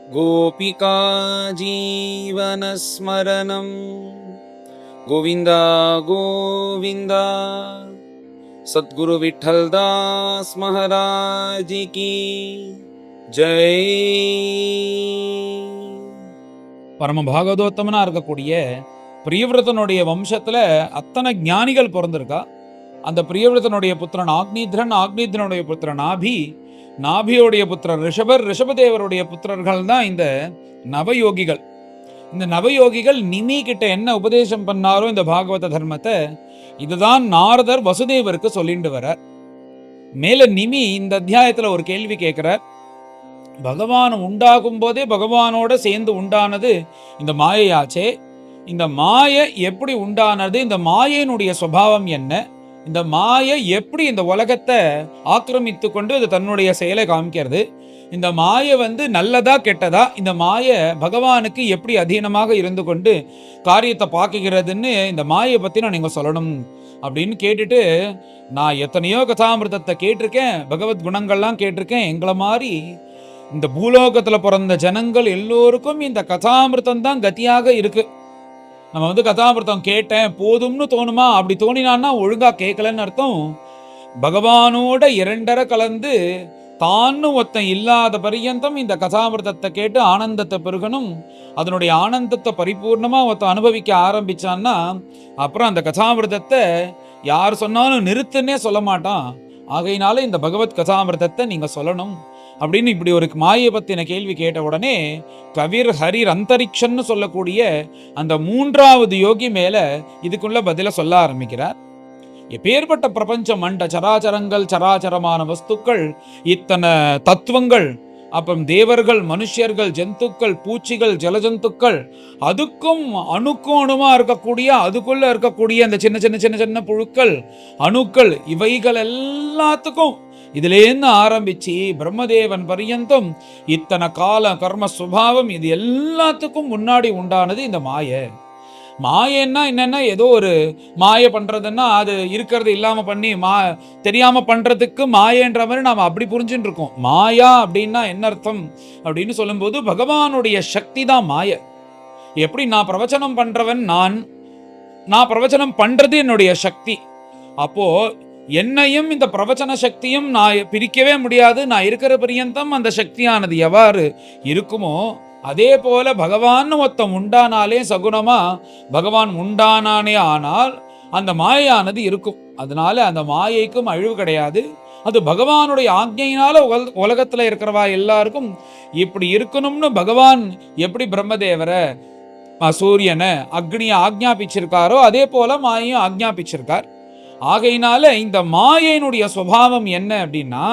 गोपिका जीवनस्मरणं गोविन्द गोविन्द। सद्गुरु विठ्ठलदास महाराज की जय। பரம பாகவதோத்தமனா இருக்கக்கூடிய பிரியவிரதனுடைய வம்சத்துல அத்தனை ஞானிகள் பிறந்திருக்கா. அந்த பிரியவிரதனுடைய புத்திரன் ஆக்னீத்ரன், ஆக்னீத்ரனுடைய புத்திரன் நாபி, நாபியோடைய புத்திரர் ரிஷபர், ரிஷபதேவருடைய புத்திரர்கள் தான் இந்த நவயோகிகள். இந்த நவயோகிகள் நிமி கிட்ட என்ன உபதேசம் பண்ணாரோ இந்த பாகவத தர்மத்தை, இதுதான் நாரதர் வசுதேவருக்கு சொல்லிட்டு வர. மேல நிமி இந்த அத்தியாயத்துல ஒரு கேள்வி கேட்கிறார். பகவான் உண்டாகும் போதே பகவானோட சேர்ந்து உண்டானது இந்த மாயையாச்சே, இந்த மாயை எப்படி உண்டானது, இந்த மாயையினுடைய சுபாவம் என்ன, இந்த மாயை எப்படி இந்த உலகத்தை ஆக்கிரமித்து கொண்டு அது தன்னுடைய செயலை காமிக்கிறது, இந்த மாயை நல்லதா கெட்டதா, இந்த மாயை பகவானுக்கு எப்படி அதீனமாக இருந்து கொண்டு காரியத்தை பார்க்குகிறதுன்னு இந்த மாயை பற்றி நான் நீங்கள் சொல்லணும் அப்படின்னு கேட்டுட்டு, நான் எத்தனையோ கதாமிருதத்தை கேட்டிருக்கேன், பகவத் குணங்கள்லாம் கேட்டிருக்கேன். எங்களை மாதிரி இந்த பூலோகத்தில் பிறந்த ஜனங்கள் எல்லோருக்கும் இந்த கதாமிருதம் தான் கதியாக இருக்கு. நம்ம கதாமிருதம் கேட்டேன் போதும்னு தோணுமா? அப்படி தோணினான்னா ஒழுங்கா கேட்கலன்னு அர்த்தம். பகவானோட இரண்டரை கலந்து தான்னு ஒருத்தன் இல்லாத பரியந்தம் இந்த கதாமிருதத்தை கேட்டு ஆனந்தத்தை பெருகணும். அதனுடைய ஆனந்தத்தை பரிபூர்ணமா ஒருத்தன் அனுபவிக்க ஆரம்பிச்சான்னா அப்புறம் அந்த கதாமிருதத்தை யார் சொன்னாலும் நிறுத்துன்னே சொல்ல மாட்டான். ஆகையினால இந்த பகவத் கதாமிருதத்தை நீங்க சொல்லணும் அப்படின்னு இப்படி ஒரு மாயை பத்தின கேள்வி கேட்ட உடனே கவிர் ஹரிர் அந்தரிக்ஷன்னு சொல்லக்கூடிய அந்த மூன்றாவது யோகி மேல இதுக்குள்ள பதில சொல்ல ஆரம்பிக்கிறார். எப்பேற்பட்ட பிரபஞ்சம், மண்ட சராச்சரங்கள், சராச்சரமான வஸ்துக்கள், இத்தனை தத்துவங்கள், அப்புறம் தேவர்கள், மனுஷர்கள், ஜந்துக்கள், பூச்சிகள், ஜலஜந்துக்கள், அதுக்கும் அணுக்கும் அணுமா இருக்கக்கூடிய அதுக்குள்ள இருக்கக்கூடிய அந்த சின்ன சின்ன சின்ன சின்ன புழுக்கள், அணுக்கள், இவைகள் எல்லாத்துக்கும் இதுலேருந்து ஆரம்பிச்சு பிரம்மதேவன் பரியந்தம் இத்தனை கால கர்ம சுபாவம் இது எல்லாத்துக்கும் முன்னாடி உண்டானது இந்த மாயை. மாயன்னா என்னன்னா ஏதோ ஒரு மாய பண்றதுன்னா அது இருக்கிறது இல்லாம பண்ணி தெரியாம பண்றதுக்கு மாயன்ற மாதிரி நாம அப்படி புரிஞ்சுட்டு இருக்கோம். மாயா அப்படின்னா என்ன அர்த்தம் அப்படின்னு சொல்லும்போது பகவானுடைய சக்தி தான் மாய. எப்படி நான் பிரவச்சனம் பண்றவன், நான் பிரவச்சனம் பண்றது என்னுடைய சக்தி. அப்போ என்னையும் இந்த பிரவச்சன சக்தியும் நான் பிரிக்கவே முடியாது. நான் இருக்கிற பரியந்தம் அந்த சக்தியானது எவ்வாறு இருக்குமோ அதே போல பகவான் ஒருத்தம் உண்டானாலே சகுனமா பகவான் உண்டானானே ஆனால் அந்த மாயானது இருக்கும். அதனால அந்த மாயைக்கும் அழிவு கிடையாது. அது பகவானுடைய ஆக்ஞையினால உலகத்துல இருக்கிறவா எல்லாருக்கும் இப்படி இருக்கணும்னு பகவான் எப்படி பிரம்மதேவரை, சூரியனை, அக்னியை ஆக்ஞாபிச்சிருக்காரோ அதே போல மாயையும் ஆக்ஞாபிச்சிருக்கார். ஆகையினால இந்த மாயையினுடைய சுபாவம் என்ன அப்படின்னா,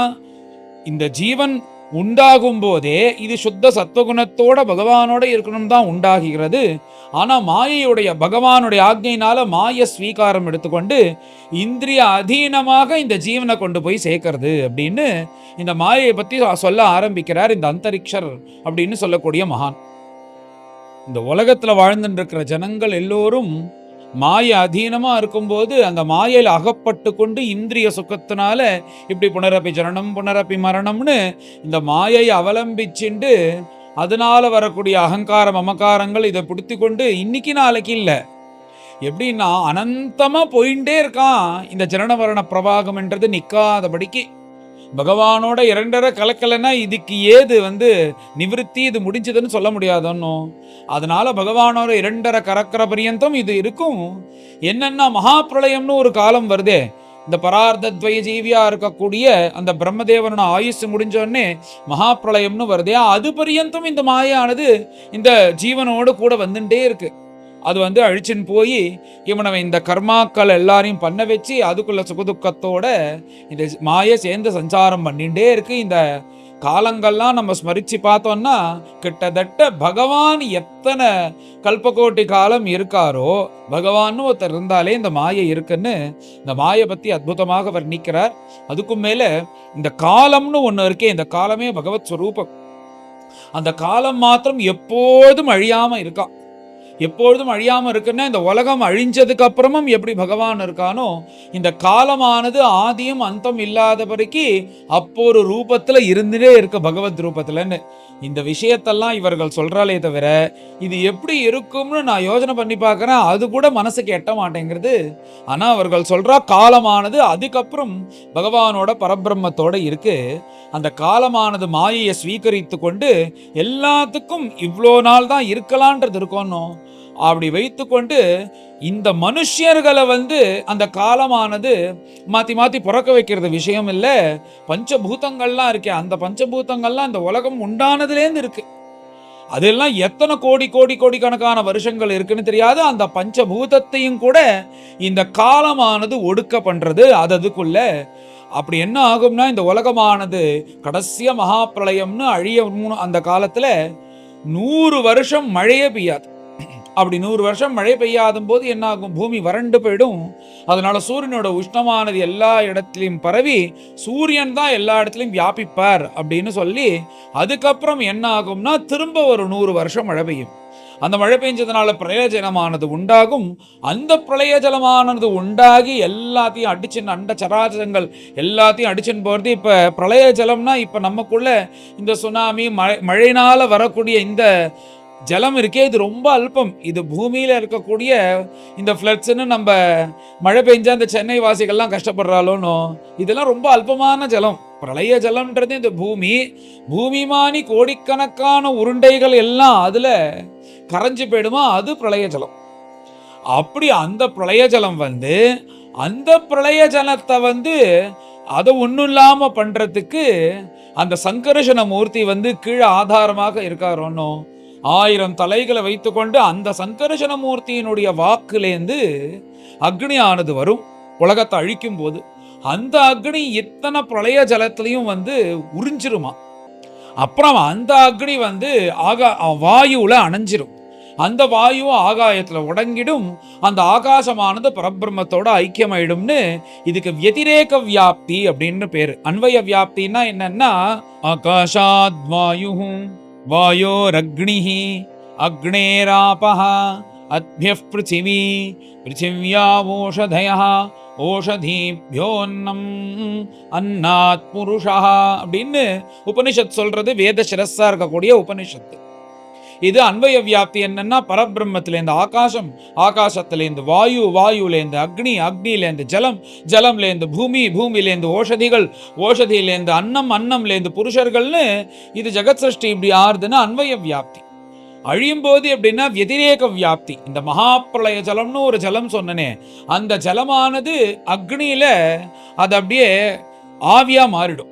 இந்த ஜீவன் உண்டாகும் போதே இது சுத்த சத்வகுணத்தோட பகவானோட இருக்கணும் தான் உண்டாகிறது. ஆனா மாயையுடைய பகவானுடைய ஆக்ஞையினால மாய ஸ்வீகாரம் எடுத்துக்கொண்டு இந்திரிய அதீனமாக இந்த ஜீவனை கொண்டு போய் சேர்க்கிறது அப்படின்னு இந்த மாயையை பத்தி சொல்ல ஆரம்பிக்கிறார் இந்த அந்தரிக்ஷர் அப்படின்னு சொல்லக்கூடிய மகான். இந்த உலகத்துல வாழ்ந்துட்டு இருக்கிற ஜனங்கள் எல்லோரும் மாய அதீனமா இருக்கும்போது அந்த மாயையில் அகப்பட்டு கொண்டு இந்திரிய சுகத்தினால இப்படி புனரப்பி ஜனனம் புனரப்பி மரணம்னு இந்த மாயை அவலம்பிச்சுண்டு அதனால வரக்கூடிய அகங்காரம் மமகாரங்கள் இதை பிடித்து கொண்டு இன்னைக்கு நாளைக்கு இல்லை, எப்படின்னா அனந்தமா போயிட்டே இருக்கான். இந்த ஜனன மரண பிரவாகம் என்றது நிக்காதபடிக்கு பகவானோட இரண்டரை கலக்கலைன்னா இதுக்கு ஏது நிவிருத்தி, இது முடிஞ்சதுன்னு சொல்ல முடியாதோ. அதனால பகவானோட இரண்டரை கறக்கிற பரியந்தம் இது இருக்கும். என்னன்னா மகாபிரளயம்னு ஒரு காலம் வருதே, இந்த பரார்த்தத்வய ஜீவியா இருக்கக்கூடிய அந்த பிரம்மதேவனோட ஆயுசு முடிஞ்சோடனே மகாபிரளயம்னு வருதே, அது பரியந்தம் இந்த மாயானது இந்த ஜீவனோடு கூட வந்துட்டே இருக்கு. அது அழிச்சின்னு போய் இவனை இந்த கர்மாக்கள் எல்லாரையும் பண்ண வச்சு அதுக்குள்ள சுகதுக்கத்தோட இந்த மாயை சேர்ந்து சஞ்சாரம் பண்ணிட்டே இருக்கு. இந்த காலங்கள்லாம் நம்ம ஸ்மரிச்சு பார்த்தோம்னா கிட்டத்தட்ட பகவான் எத்தனை கல்பகோட்டி காலம் இருக்காரோ பகவான் ஒருத்தர் இருந்தாலே இந்த மாயை இருக்குன்னு இந்த மாயை பத்தி அற்புதமாக வர்ணிக்கிறார். அதுக்கும் மேல இந்த காலம்னு ஒண்ணு இருக்கே, இந்த காலமே பகவத் ஸ்வரூபம். அந்த காலம் மாத்திரம் எப்போதும் அழியாம இருக்கா. எப்பொழுதும் அழியாம இருக்குன்னா இந்த உலகம் அழிஞ்சதுக்கு அப்புறமும் எப்படி பகவான் இருக்கானோ, இந்த காலமானது ஆதியும் அந்தம் இல்லாதபடிக்கு அப்போ ஒரு ரூபத்துல இருந்துட்டே இருக்கு, பகவத் ரூபத்துலன்னு. இந்த விஷயத்தெல்லாம் இவர்கள் சொல்றாலே தவிர இது எப்படி இருக்கும்னு நான் யோசனை பண்ணி பார்க்கறேன், அது கூட மனசுக்கு எட்ட மாட்டேங்கிறது. ஆனா அவர்கள் சொல்றா காலமானது அதுக்கப்புறம் பகவானோட பரபிரம்மத்தோட இருக்கு. அந்த காலமானது மாயையை ஸ்வீகரித்து கொண்டு எல்லாத்துக்கும் இவ்வளோ நாள் தான் இருக்கலான்றது இருக்கணும் அப்படி வைத்துக்கொண்டு இந்த மனுஷர்களை அந்த காலமானது மாத்தி மாத்தி பிறக்க வைக்கிறது விஷயம் இல்ல. பஞ்சபூதங்கள்லாம் இருக்கே, அந்த பஞ்சபூதங்கள்லாம் இந்த உலகம் உண்டானதுலேருந்து இருக்கு. அதெல்லாம் எத்தனை கோடி கோடி கோடிக்கணக்கான வருஷங்கள் இருக்குன்னு தெரியாது. அந்த பஞ்சபூதத்தையும் கூட இந்த காலமானது ஒடுக்க பண்றது. அதுக்குள்ள அப்படி என்ன ஆகும்னா, இந்த உலகமானது கடைசியா மகா பிரளயம்னு அழிய அந்த காலத்துல 100 வருஷம் மழையே பெய்யாது. அப்படி 100 வருஷம் மழை பெய்யாத போது என்ன ஆகும், பூமி வறண்டு போயிடும். அதனால சூரியனோட உஷ்ணமானது எல்லா இடத்திலையும் பரவி சூரியன் தான் எல்லா இடத்துலையும் வியாபிப்பார் அப்படின்னு சொல்லி அதுக்கப்புறம் என்ன ஆகும்னா திரும்ப ஒரு 100 வருஷம் மழை பெய்யும். அந்த மழை பெஞ்சதுனால பிரளய ஜலமானது உண்டாகும். அந்த பிரளய ஜலமானது உண்டாகி எல்லாத்தையும் அடிச்சுன்னு அண்ட சராச்சரங்கள் எல்லாத்தையும் அடிச்சுன்னு போகிறது. இப்போ பிரளய ஜலம்னா இப்போ நமக்குள்ள இந்த சுனாமி மழையினால வரக்கூடிய இந்த ஜலம் இருக்கே, இது ரொம்ப அல்பம். இது பூமியில இருக்கக்கூடிய இந்த ஃப்ளட்ஸ்ன்னு நம்ம மழை பெஞ்சா இந்த சென்னை வாசிகள்லாம் கஷ்டப்படுறாளோன்னு, இதெல்லாம் ரொம்ப அல்பமான ஜலம். பிரளய ஜலம்ன்றது இந்த பூமிமானி கோடிக்கணக்கான உருண்டைகள் எல்லாம் அதுல கரைஞ்சு போயிடுமா, அது பிரளய ஜலம். அப்படி அந்த பிரளய ஜலம் அந்த பிரளய ஜலத்தை அதை ஒன்றும் இல்லாம பண்றதுக்கு அந்த சங்கர்ஷண மூர்த்தி கீழே ஆதாரமாக இருக்காரோன்னோ, 1000 தலைகளை வைத்துக்கொண்டு அந்த சங்கர்ஷண மூர்த்தியினுடைய வாக்குலேந்து அக்னி ஆனது வரும் உலகத்தை அழிக்கும் போது. அந்த அக்னி இத்தனை பிரளய ஜலத்திலையும் உறிஞ்சிருமா. அப்புறம் அந்த அக்னி வாயுல அணைஞ்சிரும். அந்த வாயு ஆகாயத்துல உடங்கிடும். அந்த ஆகாசமானது பரபிரம்மத்தோட ஐக்கியமாயிடும்னு இதுக்கு வதிரேக வியாப்தி அப்படின்னு பேரு. அன்வய வியாப்தின்னா என்னன்னா, ஆகாஷாத் வாயு வாயோரக்னிஹி அக்னேராபஹ அத்யஃப் பிருத்திவி பிருத்திவ்யா ஓஷதயஹ ஓஷதீப்யோன்னம் அன்னாத் புருஷா அப்படின்னு உபனிஷத் சொல்றது. வேத சிரஸா இருக்கக்கூடிய உபனிஷத்து இது. அன்வய வியாப்தி என்னன்னா, பரபிரம்மத்திலேருந்து ஆகாசம், ஆகாசத்திலேருந்து வாயு, வாயுலேருந்து அக்னி, அக்னியிலேருந்து ஜலம், ஜலம்லேருந்து பூமி, பூமியிலேருந்து ஓஷதிகள், ஓஷதியிலேருந்து அன்னம், அன்னம்லேருந்து புருஷர்கள்னு இது ஜெகத் சிருஷ்டி இப்படி ஆறுதுன்னா அன்வய வியாப்தி. அழியும் போது எப்படின்னா வதிரேக வியாப்தி. இந்த மகாப்பிரளய ஜலம்னு ஒரு ஜலம் சொன்னனே, அந்த ஜலமானது அக்னியில அது அப்படியே ஆவியா மாறிடும்.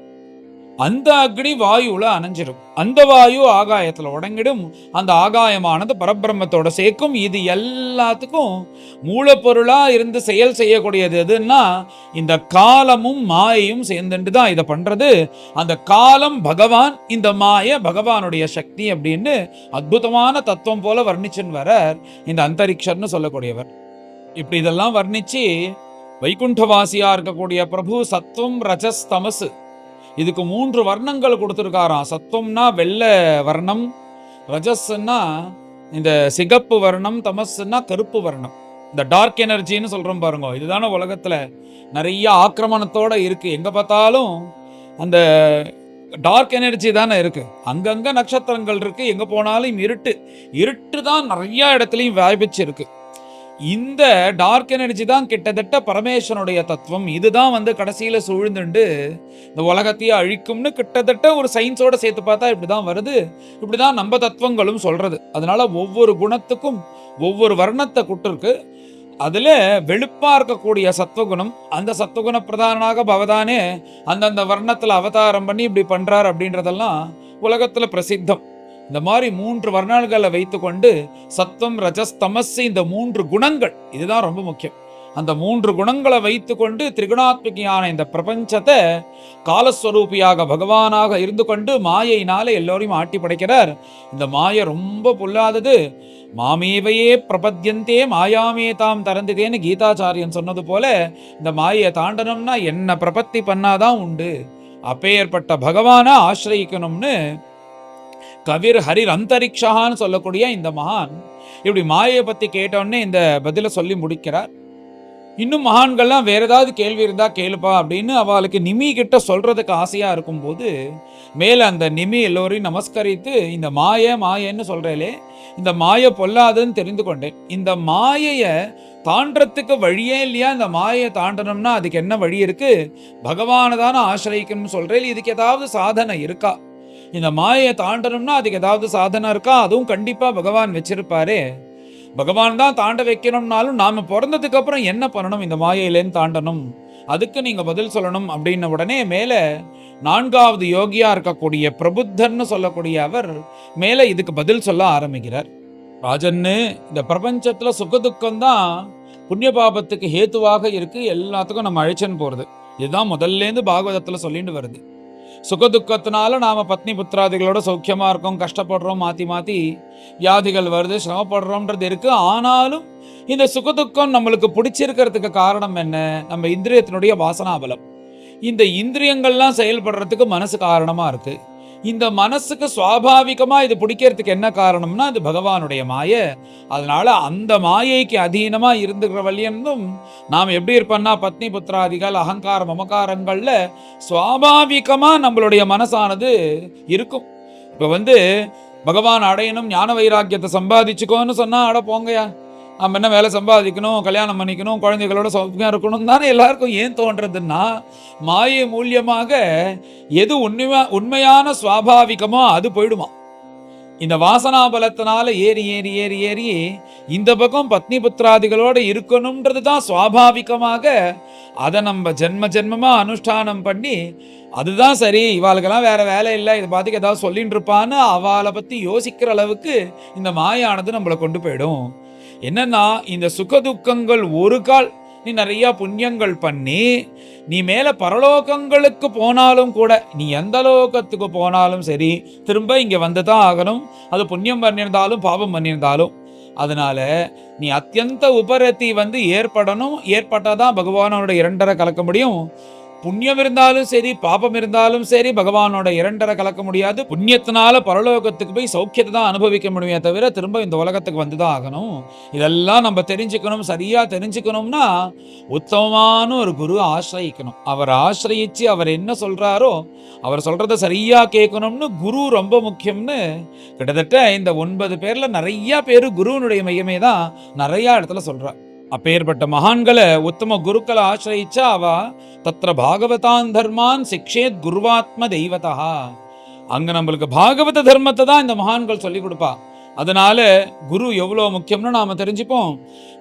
அந்த அக்னி வாயுல அணைஞ்சிடும். அந்த வாயு ஆகாயத்துல உடங்கிடும். அந்த ஆகாயமானது பரபிரம்மத்தோட சேர்க்கும். இது எல்லாத்துக்கும் மூலப்பொருளா இருந்து செயல் செய்யக்கூடியது எதுன்னா இந்த காலமும் மாயையும் சேர்ந்துட்டு தான் இதை பண்றது. அந்த காலம் பகவான், இந்த மாய பகவானுடைய சக்தி அப்படின்னு அற்புதமான தத்துவம் போல வர்ணிச்சுன்னு வரார் இந்த அந்தரிக்ஷர்னு சொல்லக்கூடியவர். இப்படி இதெல்லாம் வர்ணிச்சு வைகுண்டவாசியா இருக்கக்கூடிய பிரபு சத்துவம், ரஜஸ், தமசு இதுக்கு 3 வர்ணங்கள் கொடுத்துருக்காராம். சத்துவம்னா வெள்ளை வர்ணம், ரஜஸ்ன்னா இந்த சிகப்பு வர்ணம், தமஸ்ன்னா கருப்பு வர்ணம். இந்த டார்க் எனர்ஜின்னு சொல்றோம் பாருங்க, இதுதானே உலகத்துல நிறைய ஆக்கிரமணத்தோட இருக்கு. எங்க பார்த்தாலும் அந்த டார்க் எனர்ஜி தானே இருக்கு. அங்கங்க நட்சத்திரங்கள் இருக்கு, எங்க போனாலும் இருட்டு தான் நிறைய இடத்துலையும் வியாபிச்சு இருக்கு. இந்த டார்க் எனர்ஜி தான் கிட்டத்தட்ட பரமேஸ்வரனுடைய தத்துவம். இதுதான் கடைசியில சூழ்ந்துண்டு இந்த உலகத்தையே அழிக்கும்னு கிட்டத்தட்ட ஒரு சயின்ஸோட சேர்த்து பார்த்தா இப்படிதான் வருது. இப்படிதான் நம்ம தத்துவங்களும் சொல்றது. அதனால ஒவ்வொரு குணத்துக்கும் ஒவ்வொரு வர்ணத்தை கொடுத்துருக்கு. அதுல வெளுப்பா இருக்கக்கூடிய சத்வகுணம், அந்த சத்வகுண பிரதானாக பவதானே அந்தந்த வர்ணத்துல அவதாரம் பண்ணி இப்படி பண்றார் அப்படின்றதெல்லாம் உலகத்துல பிரசித்தம். இந்த மாதிரி 3 வர்ணங்களை வைத்துக்கொண்டு சத்துவம், ரஜஸ், தமஸ் இந்த 3 குணங்கள் இதுதான் ரொம்ப முக்கியம். அந்த 3 குணங்களை வைத்துக்கொண்டு திரிகுணாத்மிகையான இந்த பிரபஞ்சத்தை காலஸ்வரூபியாக பகவானாக இருந்து கொண்டு மாயையினால எல்லோரையும் ஆட்டி படைக்கிறார். இந்த மாயை ரொம்ப பொல்லாதது. மாமேவையே பிரபத்யந்தே மாயாமே தாம் தரந்திதேன்னு கீதாச்சாரியன் சொன்னது போல இந்த மாயை தாண்டனம்னா என்ன பிரபத்தி பண்ணாதான் உண்டு. அப்பேற்பட்ட பகவானை ஆசிரயிக்கணும்னு கவிர் ஹரிர் அந்தரிக்ஷான்னு சொல்லக்கூடிய இந்த மகான் இப்படி மாயையை பத்தி கேட்டோடனே இந்த பதில சொல்லி முடிக்கிறார். இன்னும் மகான்கள்லாம் வேற ஏதாவது கேள்வி இருந்தா கேளுப்பா அப்படின்னு அவளுக்கு நிமி கிட்ட சொல்றதுக்கு ஆசையா இருக்கும்போது மேல அந்த நிமி எல்லோரையும் நமஸ்கரித்து, இந்த மாயன்னு சொல்றேலே, இந்த மாய பொல்லாதுன்னு தெரிந்து கொண்டேன். இந்த மாயைய தாண்டறதுக்கு வழியே இல்லையா? இந்த மாயையை தாண்டணும்னா அதுக்கு என்ன வழி இருக்கு? பகவானை தானே ஆசிரியக்கணும்னு சொல்றேன். இதுக்கு ஏதாவது சாதனை இருக்கா? இந்த மாயையை தாண்டணும்னா அதுக்கு ஏதாவது சாதனை இருக்கா? அதுவும் கண்டிப்பா பகவான் வச்சிருப்பாரே. பகவான் தான் தாண்ட வைக்கணும்னாலும் நாம பிறந்ததுக்கு அப்புறம் என்ன பண்ணணும் இந்த மாயையிலேன்னு தாண்டணும், அதுக்கு நீங்க பதில் சொல்லணும் அப்படின்ன உடனே மேல 4வது யோகியா இருக்கக்கூடிய பிரபுத்தர்னு சொல்லக்கூடிய அவர் மேல இதுக்கு பதில் சொல்ல ஆரம்பிக்கிறார். ராஜன்னு, இந்த பிரபஞ்சத்துல சுகதுக்கம் தான் புண்ணிய பாபத்துக்கு ஹேத்துவாக இருக்கு. எல்லாத்துக்கும் நம்ம அழிச்சுன்னு போறது. இதுதான் முதல்லேருந்து பாகவதத்துல சொல்லிட்டு வருது. சுகதுக்கத்தினால நாம பத்னி புத்திராதிகளோட சௌக்கியமா இருக்கோம், கஷ்டப்படுறோம், மாத்தி மாத்தி வியாதிகள் வருது, சிரமப்படுறோம்ன்றது இருக்கு. ஆனாலும் இந்த சுகதுக்கம் நம்மளுக்கு பிடிச்சிருக்கிறதுக்கு காரணம் என்ன? நம்ம இந்திரியத்தினுடைய வாசனாபலம். இந்த இந்திரியங்கள்லாம் செயல்படுறதுக்கு மனசு காரணமா இருக்கு. இந்த மனசுக்கு சுவாபாவிகமா இது பிடிக்கிறதுக்கு என்ன காரணம்னா அது பகவானுடைய மாய. அதனால அந்த மாயைக்கு அதீனமா இருந்துக்கிற வழியும் நாம் எப்படி இருப்போம்னா பத்னி புத்திராதிகள் அகங்கார மமகாரங்கள்ல சுவாபாவிகமா நம்மளுடைய மனசானது இருக்கும். இப்ப பகவான் அடையணும், ஞான வைராக்கியத்தை சம்பாதிச்சுக்கோன்னு சொன்னா அட போங்கயா, நம்ம என்ன வேலை சம்பாதிக்கணும், கல்யாணம் பண்ணிக்கணும், குழந்தைகளோட சௌக்கியம் இருக்கணும் தானே எல்லாருக்கும் ஏன் தோன்றதுன்னா, மாயை மூலியமாக எது உண்மையான சுவாபாவிகமோ அது போயிடுமா. இந்த வாசனா பலத்தினால ஏறி ஏறி ஏறி ஏறி இந்த பக்கம் பத்னி புத்திராதிகளோட இருக்கணும்ன்றது தான் சுவாபாவிகமாக அதை நம்ம ஜென்ம ஜென்மமா அனுஷ்டானம் பண்ணி அதுதான் சரி, இவாளுக்கெல்லாம் வேற வேலை இல்லை, இதை பார்த்துக்கு ஏதாவது சொல்லிட்டு இருப்பான்னு அவளை பத்தி யோசிக்கிற அளவுக்கு இந்த மாயானது நம்மளை கொண்டு போயிடும். என்னன்னா இந்த சுகதுக்கங்கள் ஒரு கால் நீ நிறைய புண்ணியங்கள் பண்ணி நீ மேல பரலோகங்களுக்கு போனாலும் கூட, நீ எந்த லோகத்துக்கு போனாலும் சரி திரும்ப இங்க வந்துதான் ஆகணும். அது புண்ணியம் பண்ணியிருந்தாலும் பாவம் பண்ணியிருந்தாலும். அதனால நீ அத்தியந்த உபரத்தி ஏற்படணும். ஏற்பட்டாதான் பகவானோட 2.5 கலக்க முடியும். புண்ணியம் இருந்தாலும் சரி பாபம் இருந்தாலும் சரி பகவானோட 2.5 கலக்க முடியாது. புண்ணியத்தினால பரலோகத்துக்கு போய் சௌக்கியத்தை தான் அனுபவிக்க முடியுமே தவிர திரும்ப இந்த உலகத்துக்கு வந்துதான் ஆகணும். இதெல்லாம் நம்ம தெரிஞ்சுக்கணும். சரியா தெரிஞ்சுக்கணும்னா உத்தமமான ஒரு குரு ஆசிரியிக்கணும். அவர் ஆசிரியிச்சு அவர் என்ன சொல்றாரோ அவர் சொல்றத சரியா கேட்கணும்னு குரு ரொம்ப முக்கியம்னு கிட்டத்தட்ட இந்த 9 பேர்ல நிறைய பேரு குருவனுடைய மையமே தான் நிறைய இடத்துல சொல்றா. அப்பேற்பட்ட மகான்களை உத்தம குருக்களை ஆசிரியிச்சா அவ தத்ர பாகவதான் தர்மான் சிக்ஷேத் குருவாத்ம தெய்வதா. அங்க நம்மளுக்கு பாகவத தர்மத்தை தான் இந்த மகான்கள் சொல்லி கொடுப்பா. அதனால குரு எவ்வளவு முக்கியம்னு நாம தெரிஞ்சுப்போம்.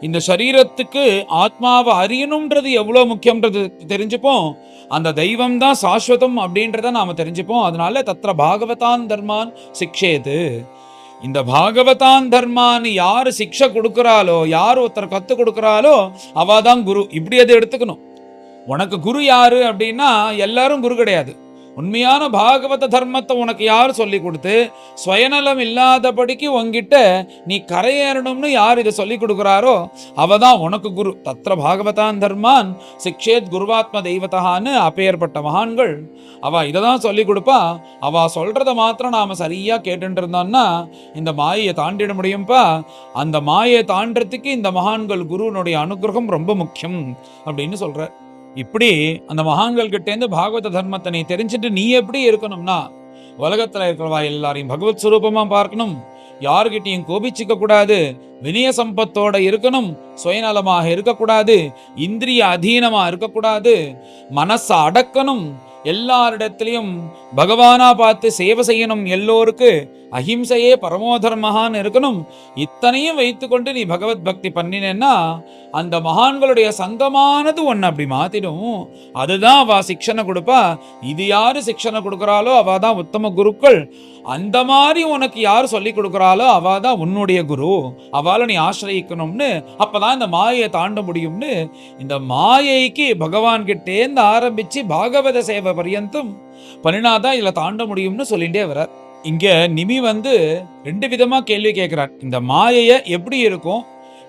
இந்த சரீரத்துக்கு ஆத்மாவை அறியணும்ன்றது எவ்வளவு முக்கியம்ன்றது தெரிஞ்சுப்போம். அந்த தெய்வம் தான் சாஸ்வதம் அப்படின்றத நாம தெரிஞ்சுப்போம். அதனால தத்ர பாகவதான் தர்மான் சிக்ஷேது. இந்த பாகவதான் தர்மான்னு யாரு சிக்ஷை கொடுக்குறாளோ, யார் ஒருத்தர் கத்து கொடுக்குறாளோ அவாதான் குரு. இப்படி அதை எடுத்துக்கணும். உனக்கு குரு யாரு அப்படின்னா எல்லாரும் குரு கிடையாது. உண்மையான பாகவத தர்மத்தை உனக்கு யார் சொல்லி கொடுத்து சுயநலம் இல்லாதபடிக்கு உன்கிட்ட நீ கரையேறணும்னு யார் இதை சொல்லி கொடுக்குறாரோ அவதான் உனக்கு குரு. தத்ர பாகவதான் தர்மான் சிக்ஷேத் குருவாத்ம தெய்வத்தான்னு அப்பேற்பட்ட மகான்கள் அவ இதை தான் சொல்லி கொடுப்பா. அவ சொல்றத மாத்திரம் நாம சரியா கேட்டுட்டு இருந்தோம்னா இந்த மாயை தாண்டிட முடியும்பா. அந்த மாயை தாண்டறதுக்கு இந்த மகான்கள் குருனுடைய அனுகிரகம் ரொம்ப முக்கியம் அப்படின்னு சொல்ற. இப்படி அந்த மகான்கள் கிட்டேருந்து பாகவத தர்மத்தை நீ தெரிஞ்சுட்டு நீ எப்படி இருக்கணும்னா உலகத்துல இருக்கிறவா எல்லாரையும் பகவத் சுரூபமா பார்க்கணும். யாருகிட்டையும் கோபிச்சிக்க கூடாது. வினய சம்பத்தோட இருக்கணும். சுயநலமாக இருக்கக்கூடாது. இந்திரிய அதீனமா இருக்கக்கூடாது. மனசை அடக்கணும். எல்லாரிடத்திலையும் பகவானா பார்த்து சேவை செய்யணும். எல்லோருக்கு அஹிம்சையே பரமோதர்மகான்னு இருக்கணும். இத்தனையும் வைத்துக்கொண்டு நீ பகவத் பக்தி பண்ணினேன்னா அந்த மகான்களுடைய சங்கமானது ஒன்னு அப்படி மாத்திடும். அதுதான் அவ சிக்ஷனை கொடுப்பா. இது யாரு சிக்ஷனை கொடுக்குறாளோ அவ தான் உத்தம குருக்கள். அந்த மாதிரி உனக்கு யாரு சொல்லி கொடுக்குறாளோ அவ தான் உன்னுடைய குரு. அவளை நீ ஆசிரியக்கணும்னு அப்பதான் இந்த மாயை தாண்ட முடியும்னு இந்த மாயைக்கு பகவான் கிட்டேந்து ஆரம்பிச்சு பாகவத சேவை பரியந்தம் பண்ணினாதான் இதுல தாண்ட முடியும்னு சொல்லிட்டே வர்றார். இங்க நிமி 2 விதமா கேள்வி கேட்கிறார். இந்த மாயைய எப்படி இருக்கும்,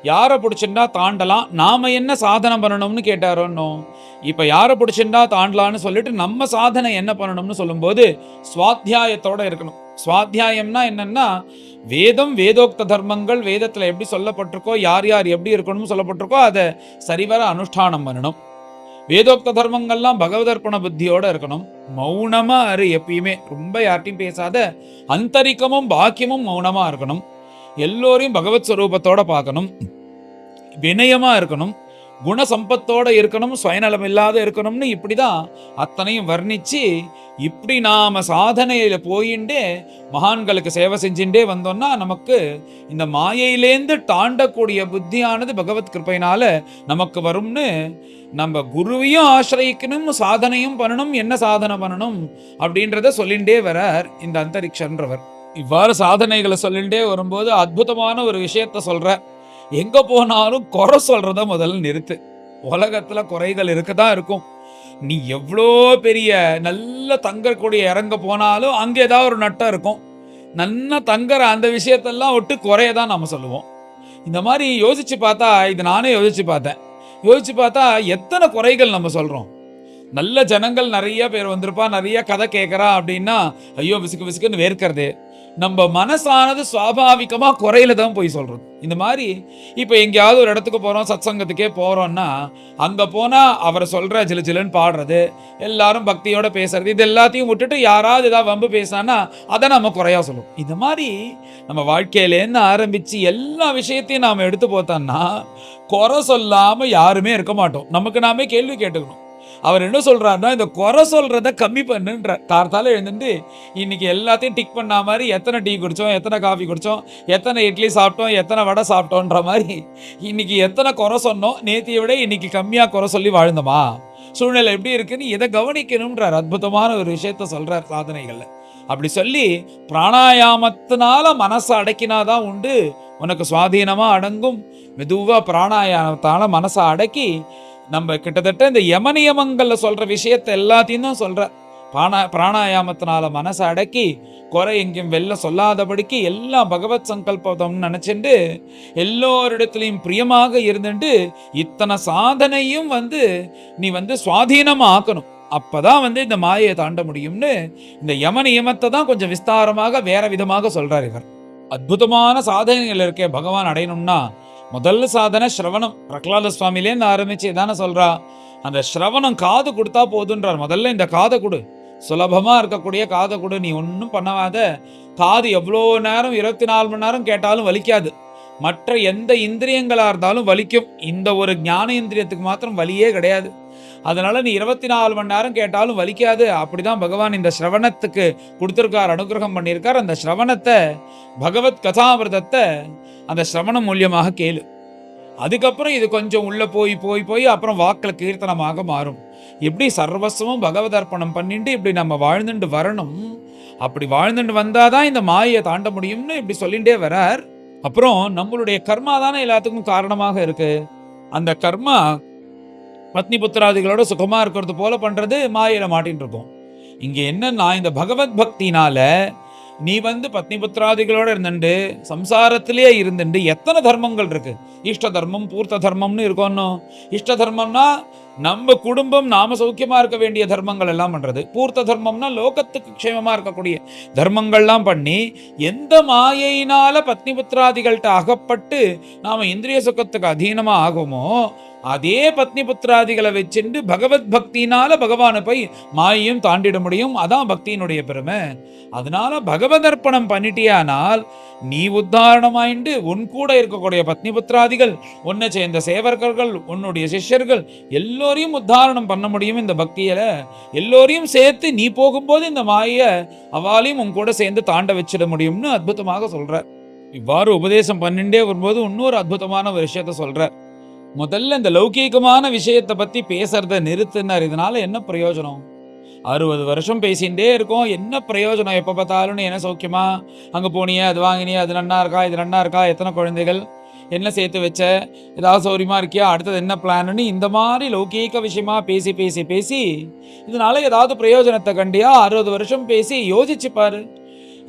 யாரை பிடிச்சிருந்தா தாண்டலாம், நாம என்ன சாதனை பண்ணணும்னு கேட்டாரோன்னோ. இப்ப யாரை பிடிச்சிருந்தா தாண்டலான்னு சொல்லிட்டு நம்ம சாதனை என்ன பண்ணணும்னு சொல்லும்போது சுவாத்தியாயத்தோட இருக்கணும். சுவாத்தியாயம்னா என்னன்னா, வேதம், வேதோக்த தர்மங்கள், வேதத்துல எப்படி சொல்லப்பட்டிருக்கோ, யார் யார் எப்படி இருக்கணும்னு சொல்லப்பட்டிருக்கோ, அதை சரிவர அனுஷ்டானம் பண்ணணும். வேதோக்த தர்மங்கள்லாம் பகவதர்ப்பண புத்தியோட இருக்கணும். மௌனமா இரு எப்பயுமே. ரொம்ப யார்ட்டையும் பேசாத. அந்தரிக்கமும் பாக்கியமும் மௌனமா இருக்கணும். எல்லோரையும் பகவத் ஸ்வரூபத்தோட பார்க்கணும். வினயமா இருக்கணும். குணசம்பத்தோட இருக்கணும். சுயநலம் இல்லாத இருக்கணும்னு இப்படிதான் அத்தனையும் வர்ணிச்சு, இப்படி நாம சாதனையில போயிண்டே மகான்களுக்கு சேவை செஞ்சுட்டே வந்தோம்னா நமக்கு இந்த மாயையிலேந்து தாண்டக்கூடிய புத்தியானது பகவத் கிருபையினால நமக்கு வரும்னு, நம்ம குருவையும் ஆசிரியக்கணும், சாதனையும் பண்ணணும். என்ன சாதனை பண்ணணும் அப்படின்றத சொல்லிண்டே வரார் இந்த அந்தரிக்ஷன்றவர். இவ்வாறு சாதனைகளை சொல்லிண்டே வரும்போது அற்புதமான ஒரு விஷயத்த சொல்ற. எங்க போனாலும் குறை சொல்றத முதல்ல நிறுத்து. உலகத்துல குறைகள் இருக்கதான் இருக்கும். நீ எவ்வளோ பெரிய நல்ல தங்கக்கூடிய இறங்க போனாலும் அங்க ஏதாவது ஒரு நட்டம் இருக்கும். நல்லா தங்குற அந்த விஷயத்தெல்லாம் விட்டு குறையதான் நாம சொல்லுவோம். இந்த மாதிரி யோசிச்சு பார்த்தா, இது நானே யோசிச்சு பார்த்தேன். யோசிச்சு பார்த்தா எத்தனை குறைகள் நம்ம சொல்றோம். நல்ல ஜனங்கள் நிறைய பேர் வந்திருப்பா, நிறைய கதை கேட்கறா அப்படின்னா ஐயோ விசுக்கு விசுக்குன்னு வேர்க்கிறது. நம்ம மனசானது சுவாபாவிகமா குறையில தான் போய் சொல்றது. இந்த மாதிரி இப்ப எங்கேயாவது ஒரு இடத்துக்கு போறோம், சத்சங்கத்துக்கே போறோம்னா அங்க போனா அவரை சொல்ற ஜிலு ஜிலுன்னு பாடுறது, எல்லாரும் பக்தியோட பேசுறது, இது எல்லாத்தையும் விட்டுட்டு யாராவது ஏதாவது வம்பு பேசினா அதை நம்ம குறையா சொல்லுவோம். இந்த மாதிரி நம்ம வாழ்க்கையிலேருந்து ஆரம்பிச்சு எல்லா விஷயத்தையும் நாம எடுத்து போத்தோம்னா குறை சொல்லாம யாருமே இருக்க மாட்டோம். நமக்கு நாமே கேள்வி கேட்டுக்கணும். அவர் என்ன சொல்றாருன்னா, இந்த குறை சொல்றத கம்மி பண்ணுன்ற. கார்த்தால எழுந்துட்டு இன்னைக்கு எல்லாத்தையும் டிக் பண்ண மாதிரி எத்தனை டீ குடிச்சோம், எத்தனை காஃபி குடிச்சோம், எத்தனை இட்லி சாப்பிட்டோம், எத்தனை வடை சாப்பிட்டோன்ற மாதிரி இன்னைக்கு எத்தனை குறை சொன்னோம், நேத்தியை விட இன்னைக்கு கம்மியா குறை சொல்லி வாழ்ந்தோமா, சூழ்நிலை எப்படி இருக்குன்னு இதை கவனிக்கணும்ன்றார். அற்புதமான ஒரு விஷயத்த சொல்றார் சாதனைகள்ல. அப்படி சொல்லி பிராணாயாமத்தினால மனசை அடக்கினாதான் உண்டு உனக்கு சுவாதீனமா அடங்கும். மெதுவா பிராணாயாமத்தால மனசை அடக்கி நம்ம கிட்டத்தட்ட இந்த யமனியமங்கள்ல சொல்ற விஷயத்த எல்லாத்தையும் தான் சொல்ற. பிராணாயாமத்தினால மனசை அடக்கி குறை எங்கேயும் வெளில சொல்லாதபடிக்கு எல்லாம் பகவத் சங்கல்பம்னு நினைச்சுட்டு எல்லோரிடத்துலையும் பிரியமாக இருந்துட்டு இத்தனை சாதனையும் நீ சுவாதீனமா ஆக்கணும். அப்பதான் இந்த மாயை தாண்ட முடியும்னு இந்த யம நியமத்தை தான் கொஞ்சம் விஸ்தாரமாக வேற விதமாக சொல்றார் இவர். அற்புதமான சாதனைகள் இருக்கே பகவான் அடையணும்னா முதல் சாதனை ஸ்ரவணம். பிரகலாத சுவாமிலேருந்து ஆரம்பிச்சு தானே சொல்றா, அந்த ஸ்ரவணம் காது கொடுத்தா போதுன்றார். முதல்ல இந்த காதை கொடு, சுலபமா இருக்கக்கூடிய காதை கொடு. நீ ஒன்றும் பண்ணாத. காது எவ்வளோ நேரம் 24 மணி நேரம் கேட்டாலும் வலிக்காது. மற்ற எந்த இந்திரியங்களா இருந்தாலும் வலிக்கும். இந்த ஒரு ஞான இந்திரியத்துக்கு மாத்திரம் வலியே கிடையாது. அதனால நீ 24 மணி நேரம் கேட்டாலும் வலிக்காது. அப்படிதான் பகவான் இந்த ஸ்ரவணத்துக்கு கொடுத்திருக்கார், அனுகிரகம் பண்ணியிருக்கார். அந்த ஸ்ரவணத்தை, பகவத் கதாமிரதத்தை அந்த ஸ்ரவணம் மூலியமாக கேளு. அதுக்கப்புறம் இது கொஞ்சம் உள்ள போய் போய் போய் அப்புறம் வாக்கில் கீர்த்தனமாக மாறும். எப்படி சர்வஸ்வமும் பகவத் அர்ப்பணம் பண்ணிட்டு இப்படி நம்ம வாழ்ந்துட்டு வரணும். அப்படி வாழ்ந்துட்டு வந்தாதான் இந்த மாயை தாண்ட முடியும்னு இப்படி சொல்லிட்டே வரார். அப்புறம் நம்மளுடைய கர்மா தானே எல்லாத்துக்கும் காரணமாக இருக்கு. அந்த கர்மா பத்னி புத்திராதிகளோட சுகமா இருக்கிறது போல பண்றது மாயில மாட்டின்னு இருக்கும். இங்க என்னன்னா, இந்த பகவத் பக்தினால நீ பத்னி புத்திராதிகளோட இருந்துட்டு சம்சாரத்திலேயே இருந்துட்டு எத்தனை தர்மங்கள் இருக்கு. இஷ்ட தர்மம், பூர்த்த தர்மம்னு இருக்கோன்னு. இஷ்ட தர்மம்னா நம்ம குடும்பம் நாம சௌக்கியமா இருக்க வேண்டிய தர்மங்கள் எல்லாம் பண்றது. பூர்த்த தர்மம்னா லோகத்துக்கு க்ஷேமமா இருக்கக்கூடிய தர்மங்கள்லாம் பண்ணி, எந்த மாயையினால பத்னி புத்திராதிகள்கிட்ட அகப்பட்டு நாம இந்திரிய சுகத்துக்கு அதீனமா ஆகுமோ, அதே பத்னி புத்திராதிகளை வச்சுட்டு பகவத் பக்தினால பகவானை போய் மாயையும் தாண்டிட முடியும். அதான் பக்தியினுடைய பெருமை. அதனால பகவத் அர்ப்பணம் பண்ணிட்டியானால் நீ உத்தாரணமாயிண்டு உன் கூட இருக்கக்கூடிய பத்னி புத்திராதிகள், உன்னை சேர்ந்த சேவகர்கள், உன்னுடைய சிஷ்யர்கள் எல்லோரையும் உத்தாரணம் பண்ண முடியும். இந்த பக்தியில எல்லோரையும் சேர்த்து நீ போகும்போது இந்த மாயை அவாலையும் உன் கூட சேர்ந்து தாண்ட வச்சிட முடியும்னு அற்புதமாக சொல்ற. இவ்வாறு உபதேசம் பண்ணிண்டே வரும்போது இன்னொரு அற்புதமான ஒரு விஷயத்த சொல்ற. முதல்ல இந்த லௌகீகமான விஷயத்தை பத்தி பேசுறத நிறுத்தினார். இதனால என்ன பிரயோஜனம்? 60 வருஷம் பேசிகிட்டே இருக்கோம், என்ன பிரயோஜனம்? எப்போ பார்த்தாலும் என்ன சௌக்கியமா, அங்கே போனியே, அது வாங்கினியே, அது நன்னா இருக்கா, இது நன்னா இருக்கா, எத்தனை குழந்தைகள், என்ன சேர்த்து வச்ச, ஏதாவது சௌரியமா இருக்கியா, அடுத்தது என்ன பிளான்னு இந்த மாதிரி லௌகீக விஷயமா பேசி பேசி பேசி இதனால ஏதாவது பிரயோஜனத்தை கண்டியா? 60 வருஷம் பேசி யோசிச்சு பாரு.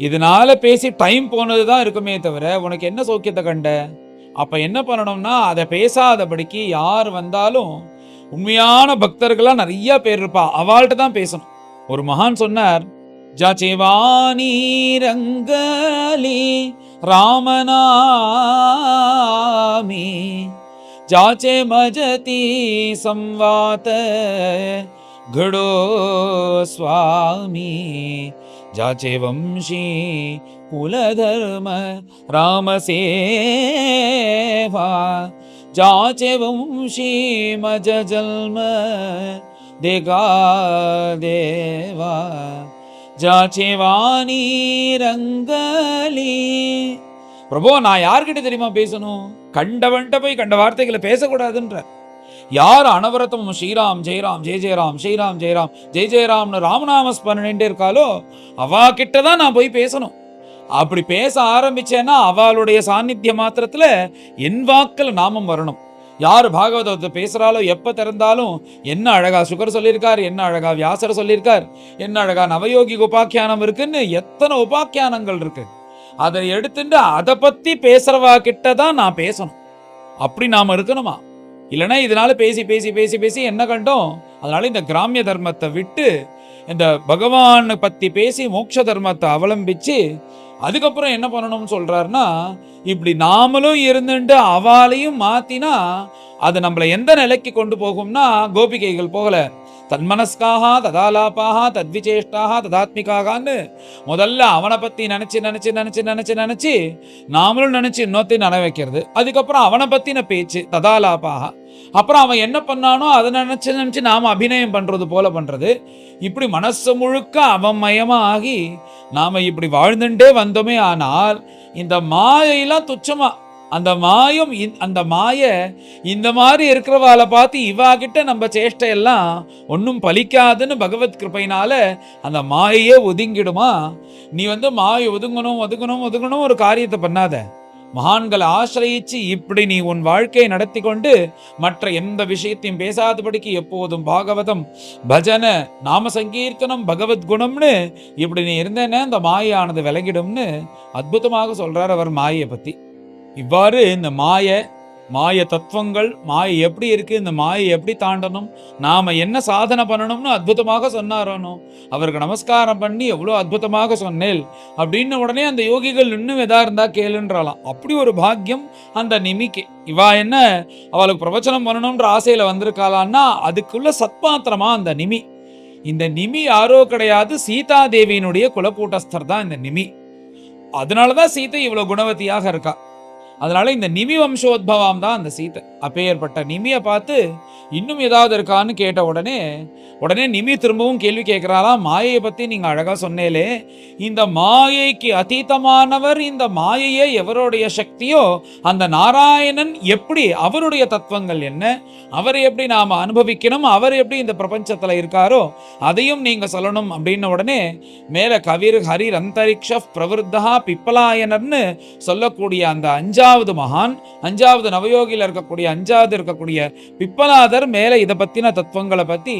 இதனால பேசி டைம் போனது தான் இருக்குமே தவிர உனக்கு என்ன சௌக்கியத்தை கண்ட? அப்ப என்ன பண்ணணும்னா, அதை பேசாதபடிக்கு யார் வந்தாலும் உண்மையான பக்தர்களா நிறைய பேர் இருப்பா, அவள்கிட்ட தான் பேசணும். ஒரு மகான் சொன்னார், ज्याचे वाणी रंगली रामनामी, ज्याचे मजती संवात घडो स्वामी, ज्याचे वंशी कुलधर्म रामसेवा, ज्याचे वंशी मज जन्म देगा देवा, ज्याचे वाणी रंगली. பிரபு, நான் யார்கிட்ட தெரியுமா பேசணும்? கண்டவன்ட்ட போய் கண்ட வார்த்தைகளை பேசக்கூடாதுன்ற. யார் அனவரத்தமும் ஸ்ரீராம் ஜெயராம் ஜெய ஜெயராம் ஸ்ரீராம் ஜெயராம் ஜெய ஜெயராம்னு ராமநாம ஸ்மரணிட்டே இருக்காளோ அவா கிட்டதான் நான் போய் பேசணும். அப்படி பேச ஆரம்பிச்சேன்னா அவளுடைய சாநித்திய மாத்திரத்துல என் வாக்கில் நாமம் வரணும். யார் பாகவதத்தை பேசுறாலோ எப்ப திறந்தாலும் என்ன அழகா சுகர் சொல்லியிருக்கார், என்ன அழகா வியாசர் சொல்லியிருக்கார், என்ன அழகா நவயோகி உபாக்கியானம் இருக்குன்னு எத்தனை உபாக்கியானங்கள் இருக்கு. அதை எடுத்துட்டு அதை பத்தி பேசுறவா கிட்டதான் நான் பேசணும். அப்படி நாம இருக்கணுமா? இல்லைன்னா இதனால பேசி பேசி பேசி பேசி என்ன கண்டோம்? அதனால இந்த கிராமிய தர்மத்தை விட்டு இந்த பகவான் பத்தி பேசி மோட்ச தர்மத்தை அவலம்பிச்சு அதுக்கப்புறம் என்ன பண்ணணும்னு சொல்றாருன்னா, இப்படி நாமளும் இருந்துட்டு அவாலையும் மாத்தினா அது நம்மளை எந்த நிலைக்கு கொண்டு போகும்னா, கோபிகைகள் போகல தன்மனஸ்காக ததாலாப்பாக தத்விசேஷ்டாக ததாத்மிகாகான்னு முதல்ல அவனை பத்தி நினைச்சு நினைச்சு நினைச்சு நினைச்சு நினைச்சு நாமளும் நினைச்சு இன்னொத்தையும் நன வைக்கிறது. அதுக்கப்புறம் அவனை பத்தின பேச்சு ததாலாப்பாக, அப்புறம் அவன் என்ன பண்ணானோ அதை நினைச்சு நினைச்சு நாம அபிநயம் பண்றது போல பண்றது. இப்படி மனசு முழுக்க அவன் மயமா ஆகி நாம இப்படி வாழ்ந்துட்டே வந்தோமே. ஆனால் இந்த மாயெல்லாம் துச்சமா, அந்த மாயம் அந்த மாய இந்த மாதிரி இருக்கிறவாளை பார்த்து இவா கிட்ட நம்ம சேஷ்டையெல்லாம் ஒன்றும் பலிக்காதுன்னு பகவத் கிருபையினால அந்த மாயையே ஒதுங்கிடுமா. நீ மாயை ஒதுங்கணும் ஒதுங்கணும் ஒதுங்கணும் ஒரு காரியத்தை பண்ணாத. மகான்களை ஆசிரியிச்சு இப்படி நீ உன் வாழ்க்கையை நடத்தி கொண்டு மற்ற எந்த விஷயத்தையும் பேசாதபடிக்கு எப்போதும் பாகவதம் பஜன நாம சங்கீர்த்தனம் பகவத் குணம்னு இப்படி நீ இருந்தேன்னா அந்த மாயானது விலகிடும்னு அற்புதமாக சொல்றார் அவர் மாயை பத்தி. இவ்வாறு இந்த மாய தத்துவங்கள், மாயை எப்படி இருக்கு, இந்த மாயை எப்படி தாண்டணும், நாம என்ன சாதனை பண்ணணும்னு அற்புதமாக சொன்னாரோனோ. அவருக்கு நமஸ்காரம் பண்ணி எவ்வளோ அற்புதமாக சொன்னேல் அப்படின்னு உடனே அந்த யோகிகள் இன்னும் எதா இருந்தா கேளுன்றாலாம். அப்படி ஒரு பாக்கியம் அந்த நிமிக்கு. இவா என்ன அவளுக்கு பிரவச்சனம் பண்ணணும்ன்ற ஆசையில வந்திருக்காளான்னா அதுக்குள்ள சத்பாத்திரமா அந்த நிமி. இந்த நிமி யாரோ கிடையாது, சீதா தேவியினுடைய குலக்கூட்டஸ்தர் தான் இந்த நிமி. அதனாலதான் சீதை இவ்வளவு குணவதியாக இருக்கா. அதனால இந்த நிமி வம்சோத்பவம் தான் அந்த சீதை. அப்பேற்பட்ட நிமியை பார்த்து இன்னும் ஏதாவது இருக்கான்னு கேட்ட உடனே நிமி திரும்பவும் கேள்வி கேட்கிறாராம். மாயையை பத்தி நீங்க அழகா சொன்னேலே, இந்த மாயைக்கு அதீதமானவர், இந்த மாயையே எவருடைய சக்தியோ அந்த நாராயணன் எப்படி, அவருடைய தத்துவங்கள் என்ன, அவரை எப்படி நாம அனுபவிக்கணும், அவர் எப்படி இந்த பிரபஞ்சத்துல இருக்காரோ அதையும் நீங்க சொல்லணும் அப்படின்ன உடனே மேல கவிர் ஹரிர் அந்தரிக்ஷ பிரவருத்தா பிப்பலாயனர்னு சொல்லக்கூடிய அந்த அஞ்சாவது மகான், அஞ்சாவது நவயோகியில் இருக்கக்கூடிய அஞ்சாவது இருக்கக்கூடிய பிப்பலாதர் மேல இதை பத்தின தத்துவங்களை பத்தி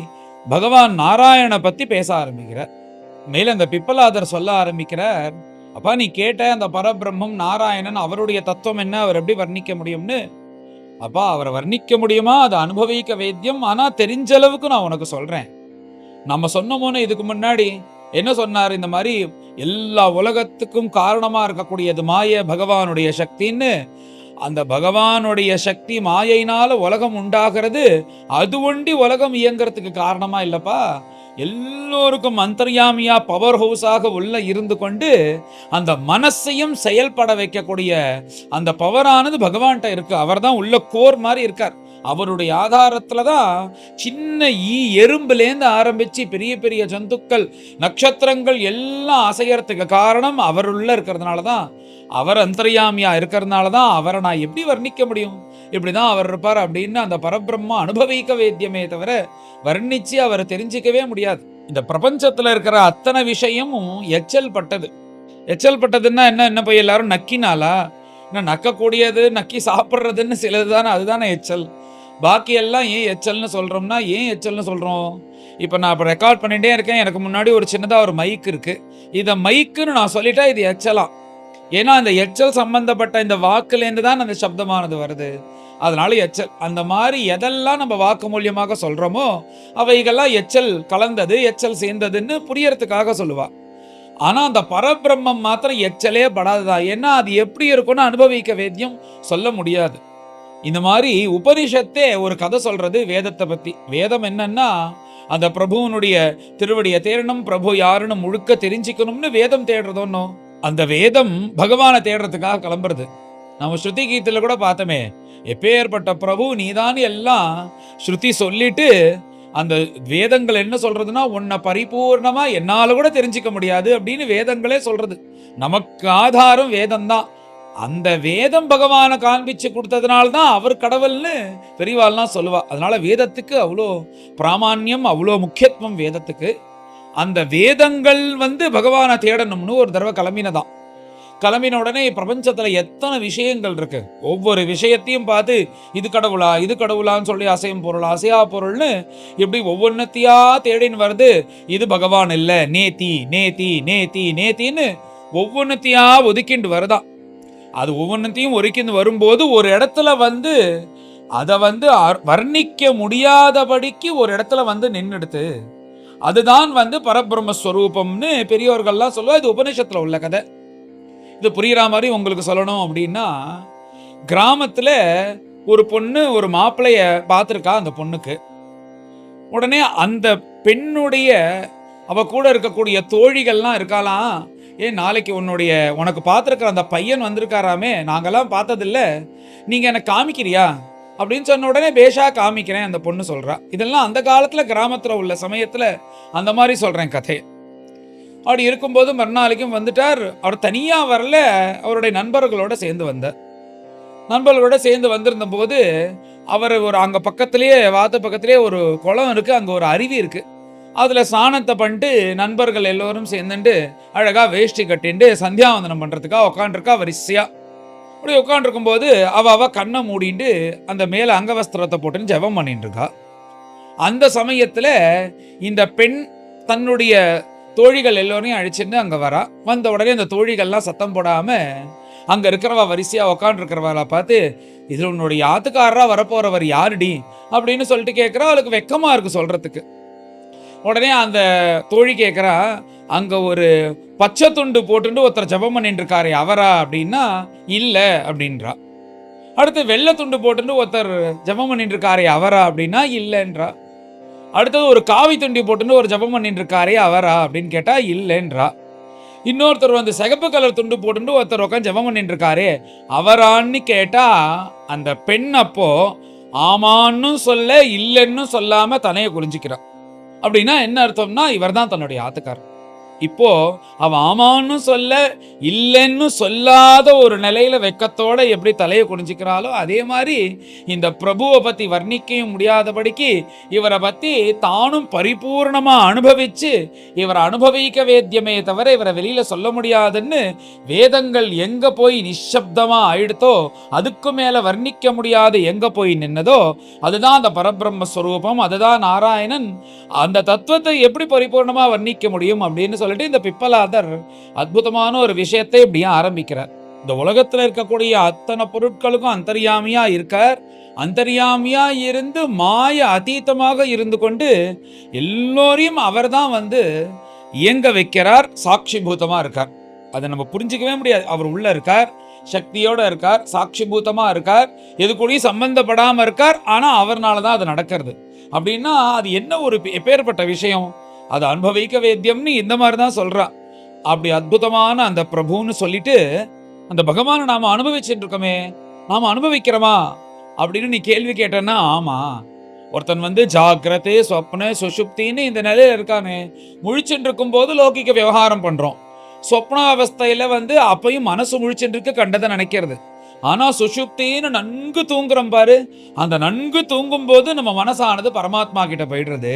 பகவான் நாராயண பத்தி பேச ஆரம்பிக்கிறார். மேல அந்த பிப்பலாதர் சொல்ல ஆரம்பிக்கிறார், அப்பா நீ கேட்ட அந்த பரபிரம்மம் நாராயணன் அவருடைய தத்துவம் என்ன, அவர் எப்படி வர்ணிக்க முடியும்னு. அப்பா அவரை வர்ணிக்க முடியுமா, அதை அனுபவிக்க வேத்தியம், ஆனா தெரிஞ்ச அளவுக்கு நான் உனக்கு சொல்றேன். நம்ம சொன்னோமோன்னு இதுக்கு முன்னாடி என்ன சொன்னார், இந்த மாதிரி எல்லா உலகத்துக்கும் காரணமா இருக்கக்கூடியது மாய பகவானுடைய சக்தின்னு. அந்த பகவானுடைய சக்தி மாயையினால உலகம் உண்டாகிறது, அது ஒண்டி உலகம் இயங்கிறதுக்கு காரணமா இல்லப்பா. எல்லோருக்கும் அந்தர்யாமியா பவர் ஹவுஸாக உள்ள இருந்து கொண்டு அந்த மனசையும் செயல்பட வைக்கக்கூடிய அந்த பவரானது பகவான்கிட்ட இருக்கு. அவர் தான் உள்ள கோர் மாதிரி இருக்கார். அவருடைய ஆதாரத்துலதான் சின்ன எறும்புலேருந்து ஆரம்பிச்சு பெரிய பெரிய ஜந்துக்கள் நட்சத்திரங்கள் எல்லாம் அசையறதுக்கு காரணம் அவர் உள்ள இருக்கிறதுனாலதான், அவர் அந்தர்யாமியா இருக்கிறதுனாலதான். அவரை நான் எப்படி வர்ணிக்க முடியும், இப்படிதான் அவர் இருப்பார் அப்படின்னு அந்த பரபிரம்மா அனுபவிக்க வேத்தியமே தவிர வர்ணிச்சு அவரை தெரிஞ்சிக்கவே முடியாது. இந்த பிரபஞ்சத்துல இருக்கிற அத்தனை விஷயமும் எச்சல் பட்டது. எச்சல் பட்டதுன்னா என்ன போய் எல்லாரும் நக்கினாலா, நக்கக்கூடியது நக்கி சாப்பிட்றதுன்னு சிலது தானே, அதுதானே எச்சல். பாக்கி எல்லாம் ஏன் எச்சல்னு சொல்றோம்னா, ஏன் எச்சல்னு சொல்றோம், இப்போ நான் இப்போ ரெக்கார்ட் பண்ணிட்டே இருக்கேன், எனக்கு முன்னாடி ஒரு சின்னதாக ஒரு மைக் இருக்கு, இதை மைக்குன்னு நான் சொல்லிட்டா இது எச்சலாம். ஏன்னா அந்த எச்சல் சம்பந்தப்பட்ட இந்த வாக்குலேருந்து தான் அந்த சப்தமானது வருது, அதனால எச்சல். அந்த மாதிரி எதெல்லாம் நம்ம வாக்கு மூலியமாக சொல்றோமோ அவைகள்லாம் எச்சல் கலந்தது, எச்சல் சேர்ந்ததுன்னு புரியறதுக்காக சொல்லுவா. ஆனா அந்த பரபிரம்மம் மாத்திரம் எச்சலே படாததான். ஏன்னா அது எப்படி இருக்கும்னு அனுபவிக்க வேத்தியம் சொல்ல முடியாது. இந்த மாதிரி உபனிஷத்தே ஒரு கதை சொல்றது வேதத்தை பத்தி. வேதம் என்னன்னா அந்த பிரபுவனுடைய திருவடியை தேடணும், பிரபு யாருன்னு முழுக்க தெரிஞ்சுக்கணும்னு வேதம் தேடுறதோன்னோ. அந்த வேதம் பகவானை தேடுறதுக்காக கிளம்புறது. நம்ம ஸ்ருதி கீதையில கூட பார்த்தோமே, எப்பேற்பட்ட பிரபு நீதான் எல்லாம் ஸ்ருதி சொல்லிட்டு அந்த வேதங்கள் என்ன சொல்றதுன்னா உன்னை பரிபூர்ணமா என்னால கூட தெரிஞ்சுக்க முடியாது அப்படின்னு வேதங்களே சொல்றது. நமக்கு ஆதாரம் வேதம் தான். அந்த வேதம் பகவானை காண்பிச்சு கொடுத்ததுனால்தான் அவர் கடவுள்னு பெரியவாள்லாம் சொல்லுவா. அதனால வேதத்துக்கு அவ்வளோ பிராமான்யம், அவ்வளோ முக்கியத்துவம் வேதத்துக்கு. அந்த வேதங்கள் பகவானை தேடணும்னு ஒரு தடவை கிளம்பினதான். கிளம்பின உடனே பிரபஞ்சத்துல எத்தனை விஷயங்கள் இருக்கு, ஒவ்வொரு விஷயத்தையும் பார்த்து இது கடவுளா இது கடவுளான்னு சொல்லி அசையும் பொருள் அசையா பொருள்னு இப்படி ஒவ்வொன்னத்தையா தேடின்னு வருது. இது பகவான் இல்ல, நேத்தி நேத்தி நேத்தி நேத்தின்னு ஒவ்வொன்னத்தையா ஒதுக்கிண்டு வருதான். அது ஒவ்வொன்றத்தையும் ஒதுக்கிண்டு வரும்போது ஒரு இடத்துல அதை வர்ணிக்க முடியாதபடிக்கு ஒரு இடத்துல நின்றுடுது. அதுதான் பரபிரம்மஸ்வரூபம்னு பெரியவர்கள்லாம் சொல்லுவா. இது உபநிஷத்துல உள்ள கதை. இது புரியுற மாதிரி உங்களுக்கு சொல்லணும் அப்படின்னா, கிராமத்துல ஒரு பொண்ணு ஒரு மாப்பிள்ளைய பார்த்துருக்கா. அந்த பொண்ணுக்கு உடனே அந்த பெண்ணுடைய அவ கூட இருக்கக்கூடிய தோழிகள்லாம் இருக்காலாம். ஏன் நாளைக்கு உனக்கு பார்த்துருக்கிற அந்த பையன் வந்திருக்காராமே, நாங்கெல்லாம் பார்த்ததில்ல, நீங்க எனக்கு காமிக்கிறியா அப்படின்னு சொன்ன உடனே பேஷா காமிக்கிறேன் அந்த பொண்ணு சொல்றா. இதெல்லாம் அந்த காலத்துல கிராமத்துல உள்ள சமயத்துல அந்த மாதிரி சொல்றேன் கதை. அப்படி இருக்கும்போது மறுநாளைக்கும் வந்துட்டார். அவர் தனியா வரல, அவருடைய நண்பர்களோட சேர்ந்து வந்தார். நண்பர்களோட சேர்ந்து வந்திருந்த போது அவர் அங்க பக்கத்திலேயே வாத்த பக்கத்திலேயே ஒரு குளம் இருக்கு, அங்க ஒரு அருவி இருக்கு. அதுல ஸ்நானத்தை பண்ணிட்டு நண்பர்கள் எல்லோரும் சேர்ந்துட்டு அழகா வேஷ்டி கட்டிண்டு சந்தியாவந்தனம் பண்றதுக்காக உட்காந்துருக்கா வரிசையா. அப்படி உட்காந்துருக்கும் போது அவ கண்ணை மூடிட்டு அந்த மேல அங்கவஸ்திரத்தை போட்டுன்னு ஜெபம் பண்ணிட்டு இருக்கா. அந்த சமயத்துல இந்த பெண் தன்னுடைய தோழிகள் எல்லோரையும் அழிச்சுட்டு அங்க வரா. வந்த உடனே அந்த தோழிகள்லாம் சத்தம் போடாம அங்க இருக்கிறவா வரிசையா உக்காண்டு இருக்கிறவளை பார்த்து, இதுல உன்னுடைய ஆத்துக்காரரா வரப்போறவர் யாருடி அப்படின்னு சொல்லிட்டு கேட்கிறா. அவளுக்கு வெக்கமா இருக்கு சொல்றதுக்கு. உடனே அந்த தோழி கேட்கிறா, அங்க ஒரு பச்சை துண்டு போட்டுட்டு ஒருத்தர் ஜெபம் பண்ணிட்டு இருக்காரு அவரா அப்படின்னா இல்ல அப்படின்றா. அடுத்து வெள்ளை துண்டு போட்டுட்டு ஒருத்தர் ஜெபம் பண்ணிட்டு இருக்காரு அவரா அப்படின்னா இல்லைன்றா. அடுத்தது ஒரு காவி துண்டி போட்டுன்னு ஒரு ஜெபம் பண்ணிட்டு இருக்காரே அவரா அப்படின்னு கேட்டா இல்லைன்றா. இன்னொருத்தர் சிகப்பு கலர் துண்டு போட்டுட்டு ஒருத்தர் உட்காந்து ஜெபம் பண்ணிட்டு இருக்காரு அவரான்னு கேட்டா அந்த பெண் அப்போ ஆமான்னு சொல்ல இல்லைன்னு சொல்லாம தனைய குறிஞ்சிக்கிறான். அப்படின்னா என்ன அர்த்தம்னா இவர் தான் தன்னுடைய ஆத்துக்காரர். இப்போ அவன் ஆமான்னு சொல்ல இல்லைன்னு சொல்லாத ஒரு நிலையில வெக்கத்தோட எப்படி தலையை குனிஞ்சிக்கிறாளோ அதே மாதிரி இந்த பிரபுவை பத்தி வர்ணிக்கவும் முடியாதபடிக்கு இவரை பத்தி தானும் பரிபூர்ணமா அனுபவிச்சு இவரை அனுபவிக்க வேத்தியமே தவிர இவரை வெளியில சொல்ல முடியாதுன்னு வேதங்கள் எங்க போய் நிஷப்தமா ஆயிடுத்தோ அதுக்கு மேல வர்ணிக்க முடியாது எங்க போய் நின்னதோ அதுதான் அந்த பரபிரம்மஸ்வரூபம், அதுதான் நாராயணன். அந்த தத்துவத்தை எப்படி பரிபூர்ணமா வர்ணிக்க முடியும் அப்படின்னு சொல்லிட்டு இந்த பிப்பலாதர் அற்புதமான ஒரு விஷயத்தை இப்படியே ஆரம்பிக்கிறார். இந்த உலகத்துல இருக்கக்கூடிய அத்தனை பொருட்களுக்கும் அந்தர்யாமியா இருக்கார். அந்தர்யாமியா இருந்து மாய அதீதமாக இருந்து கொண்டு எல்லோரையும் அவர் தான் இயங்க வைக்கிறார். சாட்சி பூதமா இருக்கார். அதை நம்ம புரிஞ்சிக்கவே முடியாது. அவர் உள்ள இருக்கார், சக்தியோட இருக்கார், சாட்சி பூதமா இருக்கார், எது கூடயும் சம்பந்தப்படாம இருக்கார். ஆனா அவர்னாலதான் அது நடக்கிறது. அப்படின்னா அது என்ன ஒரு எப்பேற்பட்ட விஷயம், அதை அனுபவிக்க வேத்தியம்னு இந்த மாதிரி தான் சொல்றான். அப்படி அற்புதமான அந்த பிரபுன்னு சொல்லிட்டு அந்த பகவானை நாம அனுபவிச்சுட்டு இருக்கோமே, நாம அனுபவிக்கிறோமா அப்படின்னு நீ கேள்வி கேட்டேன்னா ஆமா. ஒருத்தன் ஜாகிரதை சொப்ன சுஷுப்தின்னு இந்த நிலையில இருக்கானே, முழிச்சுட்டு இருக்கும் போது லௌகிக விவகாரம் பண்றோம். சொப்ன அவஸ்தையில அப்பயும் மனசு முழிச்சுட்டு இருக்கு, கண்டதை நினைக்கிறது. ஆனா சுஷுப்தின்னு நன்கு தூங்குறோம் பாரு, அந்த நன்கு தூங்கும் போது நம்ம மனசானது பரமாத்மா கிட்ட போயிடுறது.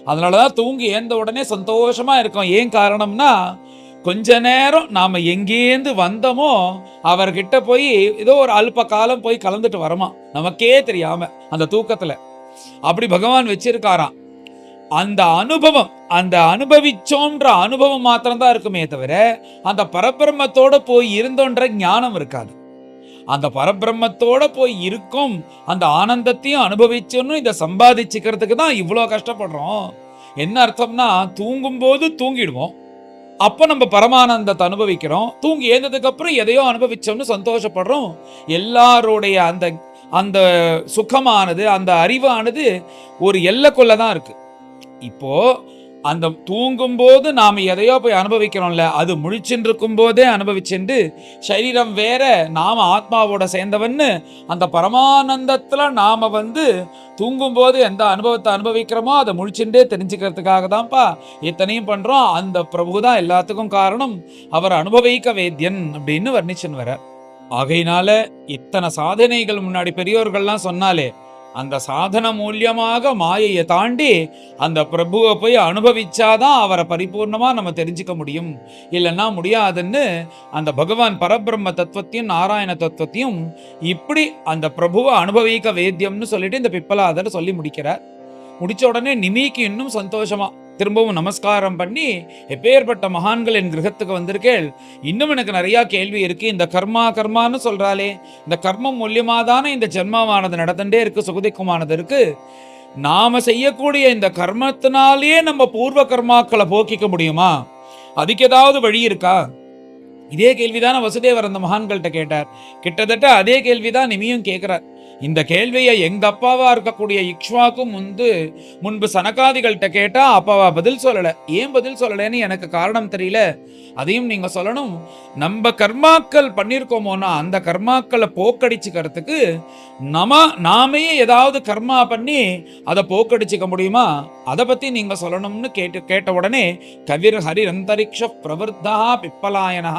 அதனாலதான் தூங்கி ஏந்த உடனே சந்தோஷமா இருக்கும். ஏன் காரணம்னா கொஞ்ச நேரம் நாம எங்கேந்து வந்தோமோ அவர்கிட்ட போய் ஏதோ ஒரு அல்ப காலம் போய் கலந்துட்டு வரமா நமக்கே தெரியாம அந்த தூக்கத்துல. அப்படி பகவான் வச்சிருக்காராம். அந்த அனுபவம், அந்த அனுபவிச்சோன்ற அனுபவம் மாத்திரம்தான் இருக்குமே தவிர அந்த பரபிரம்மத்தோட போய் இருந்தோன்ற ஞானம் இருக்காது. அந்த பரபிரம்மத்தோட போய் இருக்கும் அந்த ஆனந்தத்தையும் அனுபவிச்சோன்னு இதை சம்பாதிச்சுக்கிறதுக்கு தான் இவ்வளோ கஷ்டப்படுறோம். என்ன அர்த்தம்னா தூங்கும் போது தூங்கிடுவோம், அப்ப நம்ம பரமானந்தத்தை அனுபவிக்கிறோம். தூங்கி எழுந்ததுக்கு அப்புறம் எதையோ அனுபவிச்சோம்னு சந்தோஷப்படுறோம். எல்லாருடைய அந்த அந்த சுகமானது, அந்த அறிவானது ஒரு எல்லைக்குள்ள தான் இருக்கு. இப்போ அந்த தூங்கும்போது நாம எதையோ போய் அனுபவிக்கிறோம்ல, அது முழிச்சுட்டு இருக்கும் போதே அனுபவிச்சுண்டு சரீரம் வேற, நாம ஆத்மாவோட சேர்ந்தவன்னு அந்த பரமானந்தத்துல நாம தூங்கும்போது எந்த அனுபவத்தை அனுபவிக்கிறோமோ அதை முழிச்சுட்டே தெரிஞ்சுக்கிறதுக்காக தான்ப்பா இத்தனையும் பண்றோம். அந்த பிரபு தான் எல்லாத்துக்கும் காரணம். அவர் அனுபவிக்க வேத்யன் அப்படின்னு வர்ணிச்சுன்னு வர. ஆகையினால இத்தனை சாதனைகள் முன்னாடி பெரியோர்கள்லாம் சொன்னாலே, அந்த சாதன மூலியமாக மாயையை தாண்டி அந்த பிரபுவை போய் அனுபவிச்சாதான் அவரை பரிபூர்ணமா நம்ம தெரிஞ்சுக்க முடியும், இல்லைன்னா முடியாதுன்னு அந்த பகவான் பரபிரம்ம தத்துவத்தையும் நாராயண தத்துவத்தையும் இப்படி அந்த பிரபுவை அனுபவிக்க வேத்தியம்னு சொல்லிட்டு இந்த பிப்பலாதர் சொல்லி முடிக்கிறார். முடிச்ச உடனே நிமிக்கு இன்னும் சந்தோஷமா திரும்பவும் நமஸ்காரம் பண்ணி, எப்பேற்பட்ட மகான்கள் என் கிரகத்துக்கு வந்திருக்கேள், இன்னும் எனக்கு நிறைய கேள்வி இருக்கு. இந்த கர்மான்னு சொல்றாளே, இந்த கர்மம் மூலியமாதானே இந்த ஜென்மமானது நடந்துட்டே இருக்கு, சுகதிக்குமானது இருக்கு. நாம செய்யக்கூடிய இந்த கர்மத்தினாலேயே நம்ம பூர்வ கர்மாக்களை போக்கிக்க முடியுமா? அதுக்கு ஏதாவது வழி இருக்கா? இதே கேள்விதான வசுதேவர் அந்த மகான்கள்ட்ட கேட்டார். கிட்டத்தட்ட அதே கேள்விதான் நிமியும் கேட்கிறார். இந்த கேள்வியை எங்க அப்பாவா இருக்கக்கூடிய இக்ஷ்வாக்கும் முன்பு சனகாதிகள்கிட்ட கேட்டா அப்பாவா பதில் சொல்லல. ஏன் பதில் சொல்லலன்னு எனக்கு காரணம் தெரியல, அதையும் நீங்க சொல்லணும். நம்ம கர்மாக்கள் பண்ணிருக்கோமோனா அந்த கர்மாக்களை போக்கடிச்சுக்கிறதுக்கு நாமே ஏதாவது கர்மா பண்ணி அதை போக்கடிச்சுக்க முடியுமா? அதை பத்தி நீங்க சொல்லணும்னு கேட்ட உடனே கவிர் ஹரிர் அந்தரிக்ஷ பிரவர்த்தா பிப்பலாயனா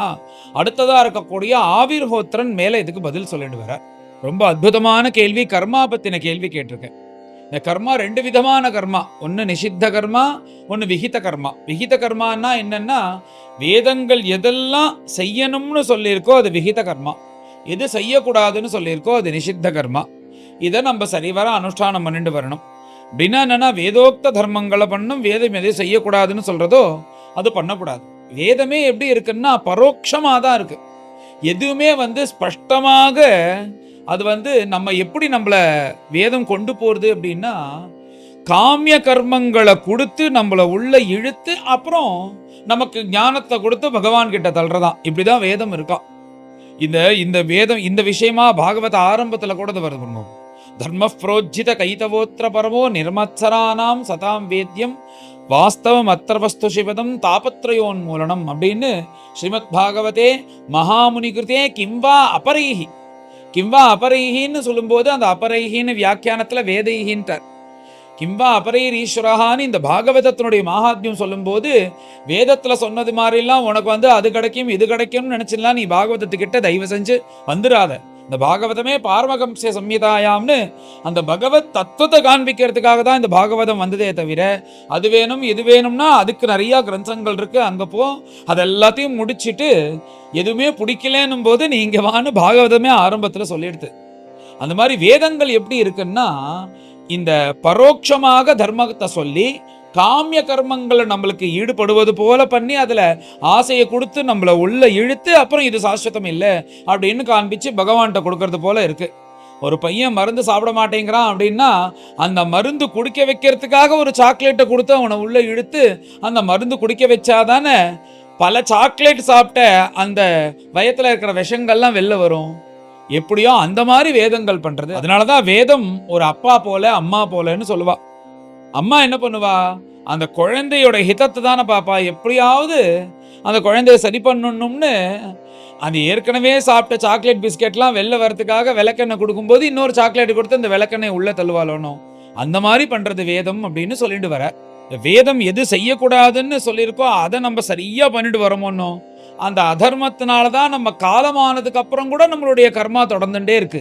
அடுத்ததா இருக்கக்கூடிய ஆவிர்ஹோத்திரன் மேல இதுக்கு பதில் சொல்லிட்டு வர. ரொம்ப அற்புதமான கேள்வி, கர்மா பத்தின கேள்வி கேட்டிருக்கேன். இந்த கர்மா ரெண்டு விதமான கர்மா, ஒன்னு நிஷித்த கர்மா, ஒன்னு விகித கர்மா. விகித கர்மான்னா என்னன்னா, வேதங்கள் எதெல்லாம் செய்யணும்னு சொல்லியிருக்கோ அது விகித கர்மா, எது செய்யக்கூடாதுன்னு சொல்லியிருக்கோ அது நிஷித்த கர்மா. இதை நம்ம சரிவர அனுஷ்டானம் பண்ணிட்டு வரணும். அப்படின்னா என்னன்னா, வேதோக்த தர்மங்களை பண்ணும், வேதம் எதை செய்யக்கூடாதுன்னு சொல்றதோ அது பண்ணக்கூடாது. வேதமே எப்படி இருக்குன்னா பரோட்சமாக தான் இருக்கு. எதுவுமே ஸ்பஷ்டமாக அது நம்ம எப்படி நம்மள வேதம் கொண்டு போறது அப்படின்னா, காமிய கர்மங்களை கொடுத்து நம்மள உள்ள இழுத்து அப்புறம் நமக்கு ஞானத்தை கொடுத்து பகவான் கிட்ட தள்ளுறதான். இப்படிதான் வேதம் இருக்கா. இந்த வேதம் இந்த விஷயமா பாகவத ஆரம்பத்துல கூட வருது. தர்ம புரோஜித கைதவோத்திர பரமோ நிர்மத்சரானாம் சதாம் வேத்யம் வாஸ்தவம் அத்திரவஸ்து சிவதம் தாபத்ரயோன்மூலனம் அப்படின்னு ஸ்ரீமத் பாகவதே மகாமுனி கிருத்தே கிம்வா அபரைஹி. கிம்வா அபரைஹின்னு சொல்லும்போது அந்த அபரைஹின்னு வியாக்கியானத்துல வேதைஹின்றார். கிம்வா அபரைர் ஈஸ்வரஹான்னு இந்த பாகவதத்தினுடைய மகாத்மியம் சொல்லும்போது, வேதத்துல சொன்னது மாதிரிலாம் உனக்கு அது கிடைக்கும் இது கிடைக்கும்னு நினைச்சுலாம் நீ பாகவதத்துக்கிட்ட தயவு செஞ்சு வந்துடாத. இந்த பாகவதமே பார்வகம்ச சம்ஹிதாயாம்னு அந்த பகவத் தத்துவத்தை காண்பிக்கிறதுக்காக தான் இந்த பாகவதம் வந்ததே தவிர, அது வேணும் இது வேணும்னா அதுக்கு நிறைய கிரந்தங்கள் இருக்கு, அங்க போ, அதெல்லாத்தையும் முடிச்சுட்டு எதுவுமே பிடிக்கலன்னும் போது நீ இங்க வான்னு பாகவதமே ஆரம்பத்துல சொல்லிடுது. அந்த மாதிரி வேதங்கள் எப்படி இருக்குன்னா, இந்த பரோட்சமாக தர்மத்தை சொல்லி காமிய கர்மங்களை நம்மளுக்கு ஈடுபடுவது போல பண்ணி அதுல ஆசையை கொடுத்து நம்மள உள்ள இழுத்து அப்புறம் இது சாஸ்வதம் இல்லை அப்படின்னு காண்பிச்சு பகவான்கிட்ட கொடுக்கறது போல இருக்கு. ஒரு பையன் மருந்து சாப்பிட மாட்டேங்கிறான் அப்படின்னா அந்த மருந்து குடிக்க வைக்கிறதுக்காக ஒரு சாக்லேட்டை கொடுத்து அவனை உள்ள இழுத்து அந்த மருந்து குடிக்க வச்சாதானே பல சாக்லேட் சாப்பிட்ட அந்த வயத்துல இருக்கிற விஷங்கள்லாம் வெளில வரும். எப்படியோ அந்த மாதிரி வேதங்கள் பண்றது. அதனாலதான் வேதம் ஒரு அப்பா போல அம்மா போலன்னு சொல்லுவா. அம்மா என்ன பண்ணுவா, அந்த குழந்தையோட ஹிதத்தை தானே பாப்பா. எப்படியாவது அந்த குழந்தைய சரி பண்ணணும்னு அந்த ஏற்கனவே சாப்பிட்ட சாக்லேட் பிஸ்கெட்லாம் வெளில வரதுக்காக விளக்கெண்ணெய் கொடுக்கும்போது இன்னொரு சாக்லேட் கொடுத்து அந்த விளக்கெண்ணெய் உள்ள தள்ளுவாளோனோ, அந்த மாதிரி பண்றது வேதம் அப்படின்னு சொல்லிட்டு வர. வேதம் எது செய்யக்கூடாதுன்னு சொல்லியிருக்கோ அதை நம்ம சரியா பண்ணிட்டு வரோமோன்னோ, அந்த அதர்மத்தினாலதான் நம்ம காலமானதுக்கு அப்புறம் கூட நம்மளுடைய கர்மா தொடர்ந்துட்டே இருக்கு.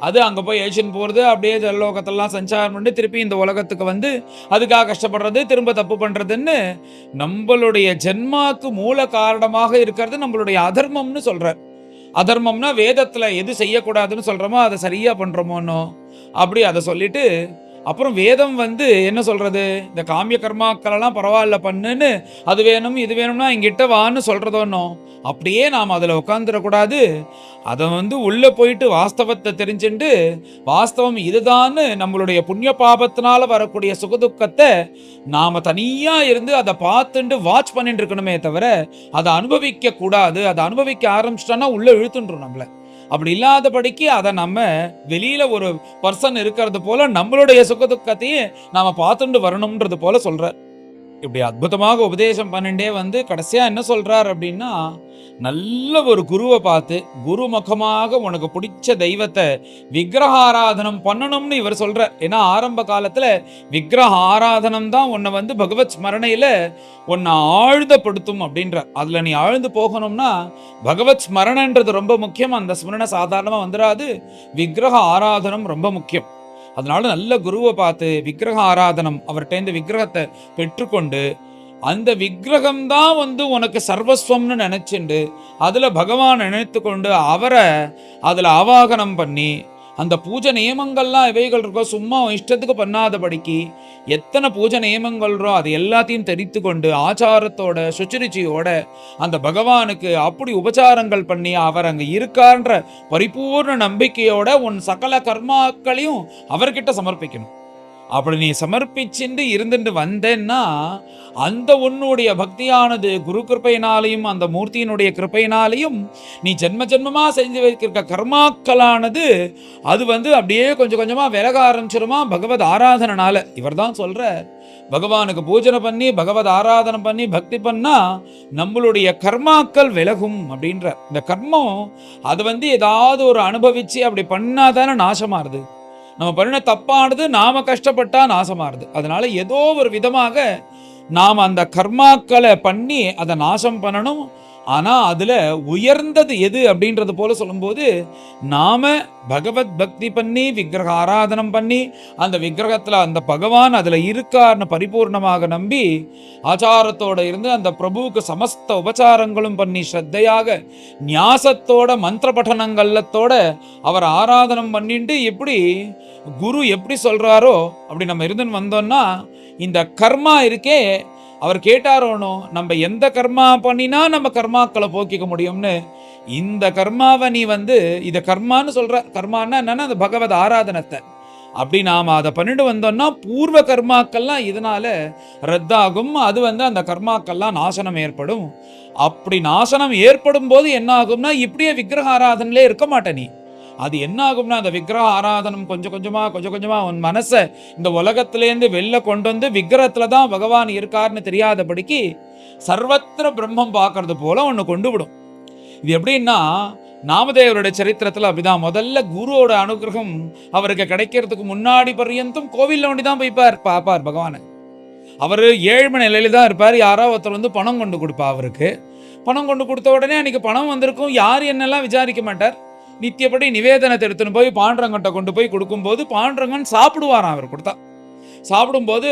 அது அங்க போய் ஏஷன் போறது, அப்படியே ஜல்லோகத்தெல்லாம் சஞ்சாரம் பண்ணி திருப்பி இந்த உலகத்துக்கு அதுக்காக கஷ்டப்படுறது, திரும்ப தப்பு பண்றதுன்னு நம்மளுடைய ஜென்மாக்கு மூல காரணமாக இருக்கிறது நம்மளுடைய அதர்மம்னு சொல்றார். அதர்மம்னா வேதத்துல எது செய்யக்கூடாதுன்னு சொல்றோமோ அதை சரியா பண்றோமோன்னோ அப்படி அதை சொல்லிட்டு அப்புறம் வேதம் வந்து என்ன சொல்றது, இந்த காமிய கர்மாக்கள் எல்லாம் பரவாயில்ல பண்ணுன்னு, அது வேணும் இது வேணும்னா எங்கிட்ட வான்னு சொல்றதோன்னோ, அப்படியே நாம் அதில் உட்காந்துடக்கூடாது. அதை வந்து உள்ள போயிட்டு வாஸ்தவத்தை தெரிஞ்சுண்டு, வாஸ்தவம் இதுதான்னு நம்மளுடைய புண்ணிய பாபத்தினால வரக்கூடிய சுகதுக்கத்தை நாம தனியா இருந்து அதை பார்த்துட்டு வாட்ச் பண்ணிட்டு இருக்கணுமே தவிர, அதை அனுபவிக்க கூடாது. அதை அனுபவிக்க ஆரம்பிச்சிட்டோன்னா உள்ள இழுத்துன்றோம் நம்மள. அப்படி இல்லாதபடிக்கு அதை நம்ம வெளியில ஒரு பர்சன் இருக்கிறது போல நம்மளுடைய சுகதுக்கத்தையே நாம பார்த்துட்டு வரணும்ன்றது போல சொல்றார். இப்படி அற்புதமாக உபதேசம் பண்ணிட்டே வந்து கடைசியா என்ன சொல்றார் அப்படின்னா, நல்ல ஒரு குருவை பார்த்து குரு முகமாக உனக்கு பிடிச்ச தெய்வத்தை விக்கிரக ஆராதனம் பண்ணணும்னு இவர் சொல்றார். ஏன்னா ஆரம்ப காலத்துல விக்கிரக ஆராதனம் தான் உன்னை வந்து பகவத் ஸ்மரணையில உன்னை ஆழ்ந்தப்படுத்தும் அப்படின்றார். அதுல நீ ஆழ்ந்து போகணும்னா பகவத் ஸ்மரணன்றது ரொம்ப முக்கியம். அந்த ஸ்மரணை சாதாரணமா வந்துடாது. விக்கிரக ஆராதனம் ரொம்ப முக்கியம். அதனால நல்ல குருவை பார்த்து விக்கிரக ஆராதனம் அவர்கிட்ட விக்கிரகத்தை பெற்றுக்கொண்டு, அந்த விக்கிரகம் தான் வந்து உனக்கு சர்வஸ்வம்னு நினைச்சுண்டு அதுல பகவான் நினைத்து கொண்டு அவரை அதுல ஆவாகனம் பண்ணி, அந்த பூஜை நியமங்கள்லாம் எவைகள் இருக்கோ சும்மா இஷ்டத்துக்கு பண்ணாதபடிக்கு எத்தனை பூஜை நியமங்கள்றோ அது எல்லாத்தையும் தெரிந்து கொண்டு ஆச்சாரத்தோட சுச்சிருச்சியோட அந்த பகவானுக்கு அப்படி உபச்சாரங்கள் பண்ணி அவர் அங்க இருக்கான்ற பரிபூர்ண நம்பிக்கையோட உன் சகல கர்மாக்களையும் அவர்கிட்ட சமர்ப்பிக்கணும். அப்படி நீ சமர்ப்பிச்சுட்டு இருந்துட்டு வந்தேன்னா அந்த உன்னுடைய பக்தியானது குரு கிருப்பையினாலையும் அந்த மூர்த்தியினுடைய கிருப்பையினாலையும் நீ ஜென்ம ஜென்மமா செஞ்சு வைக்கிற கர்மாக்களானது அது வந்து அப்படியே கொஞ்சம் கொஞ்சமா விலக ஆரம்பிச்சிருமா பகவத் ஆராதனால. இவர் தான் சொல்ற, பகவானுக்கு பூஜனை பண்ணி பகவத் ஆராதனை பண்ணி பக்தி பண்ணா நம்மளுடைய கர்மாக்கள் விலகும் அப்படின்ற. இந்த கர்மம் அது வந்து ஏதாவது ஒரு அனுபவிச்சு அப்படி பண்ணாதானே நாசமாறுது. நம்ம பண்ண தப்பானது நாம கஷ்டப்பட்டா நாசமாறுது. அதனால ஏதோ ஒரு விதமாக நாம் அந்த கர்மாக்களை பண்ணி அதை நாசம் பண்ணணும். ஆனா அதுல உயர்ந்தது எது அப்படின்றது போல சொல்லும்போது நாம பகவத் பக்தி பண்ணி விக்கிரக ஆராதனம் பண்ணி அந்த விக்கிரகத்துல அந்த பகவான் அதுல இருக்கார்னு பரிபூர்ணமாக நம்பி ஆச்சாரத்தோட இருந்து அந்த பிரபுவுக்கு சமஸ்த உபச்சாரங்களும் பண்ணி ஸ்ரத்தையாக ஞாசத்தோட மந்திர பட்டனங்கள்லத்தோட அவர் ஆராதனம் பண்ணிட்டு எப்படி குரு எப்படி சொல்றாரோ அப்படி நம்ம இருந்துன்னு வந்தோம்னா இந்த கர்மா இருக்கே அவர் கேட்டாரோனோ நம்ம எந்த கர்மா பண்ணினா நம்ம கர்மாக்களை போக்கிக்க முடியும்னு. இந்த கர்மாவை நீ வந்து இதை கர்மான்னு சொல்ற. கர்மான்னா என்னன்னா அந்த பகவத் ஆராதனத்தை அப்படி நாம அதை பண்ணிட்டு வந்தோம்னா பூர்வ கர்மாக்கள்லாம் இதனால ரத்தாகும். அது வந்து அந்த கர்மாக்கள்லாம் நாசனம் ஏற்படும். அப்படி நாசனம் ஏற்படும் போது என்ன ஆகும்னா இப்படியே விக்கிரக ஆராதனையிலே இருக்க மாட்டே நீ. அது என்ன ஆகும்னா அந்த விக்கிரக ஆராதனம் கொஞ்சம் கொஞ்சமா உன் மனசை இந்த உலகத்திலேருந்து வெளில கொண்டு வந்து விக்கிரகத்துல தான் பகவான் இருக்காருன்னு தெரியாதபடிக்கு சர்வத்திர பிரம்மம் பார்க்கறது போல ஒன்று கொண்டு விடும். இது எப்படின்னா நாமதேவருடைய சரித்திரத்துல அப்படிதான். முதல்ல குருவோட அனுகிரகம் அவருக்கு கிடைக்கிறதுக்கு முன்னாடி பர்யந்தம் கோவில்ல ஒண்டி தான் போய் பார்ப்பார் பகவானை. அவர் ஏழ்மை நிலையில தான் இருப்பார். யாரோ ஒருத்தர் வந்து பணம் கொண்டு கொடுப்பா. அவருக்கு பணம் கொண்டு கொடுத்த உடனே அன்னைக்கு பணம் வந்திருக்கும். யார் என்னெல்லாம் விசாரிக்க மாட்டார். நித்தியப்படி நிவேதனத்தை எடுத்துன்னு போய் பாண்டரங்கன்ட்ட கொண்டு போய் கொடுக்கும்போது பாண்டரங்கன் சாப்பிடுவாராம். அவர் கொடுத்தா சாப்பிடும்போது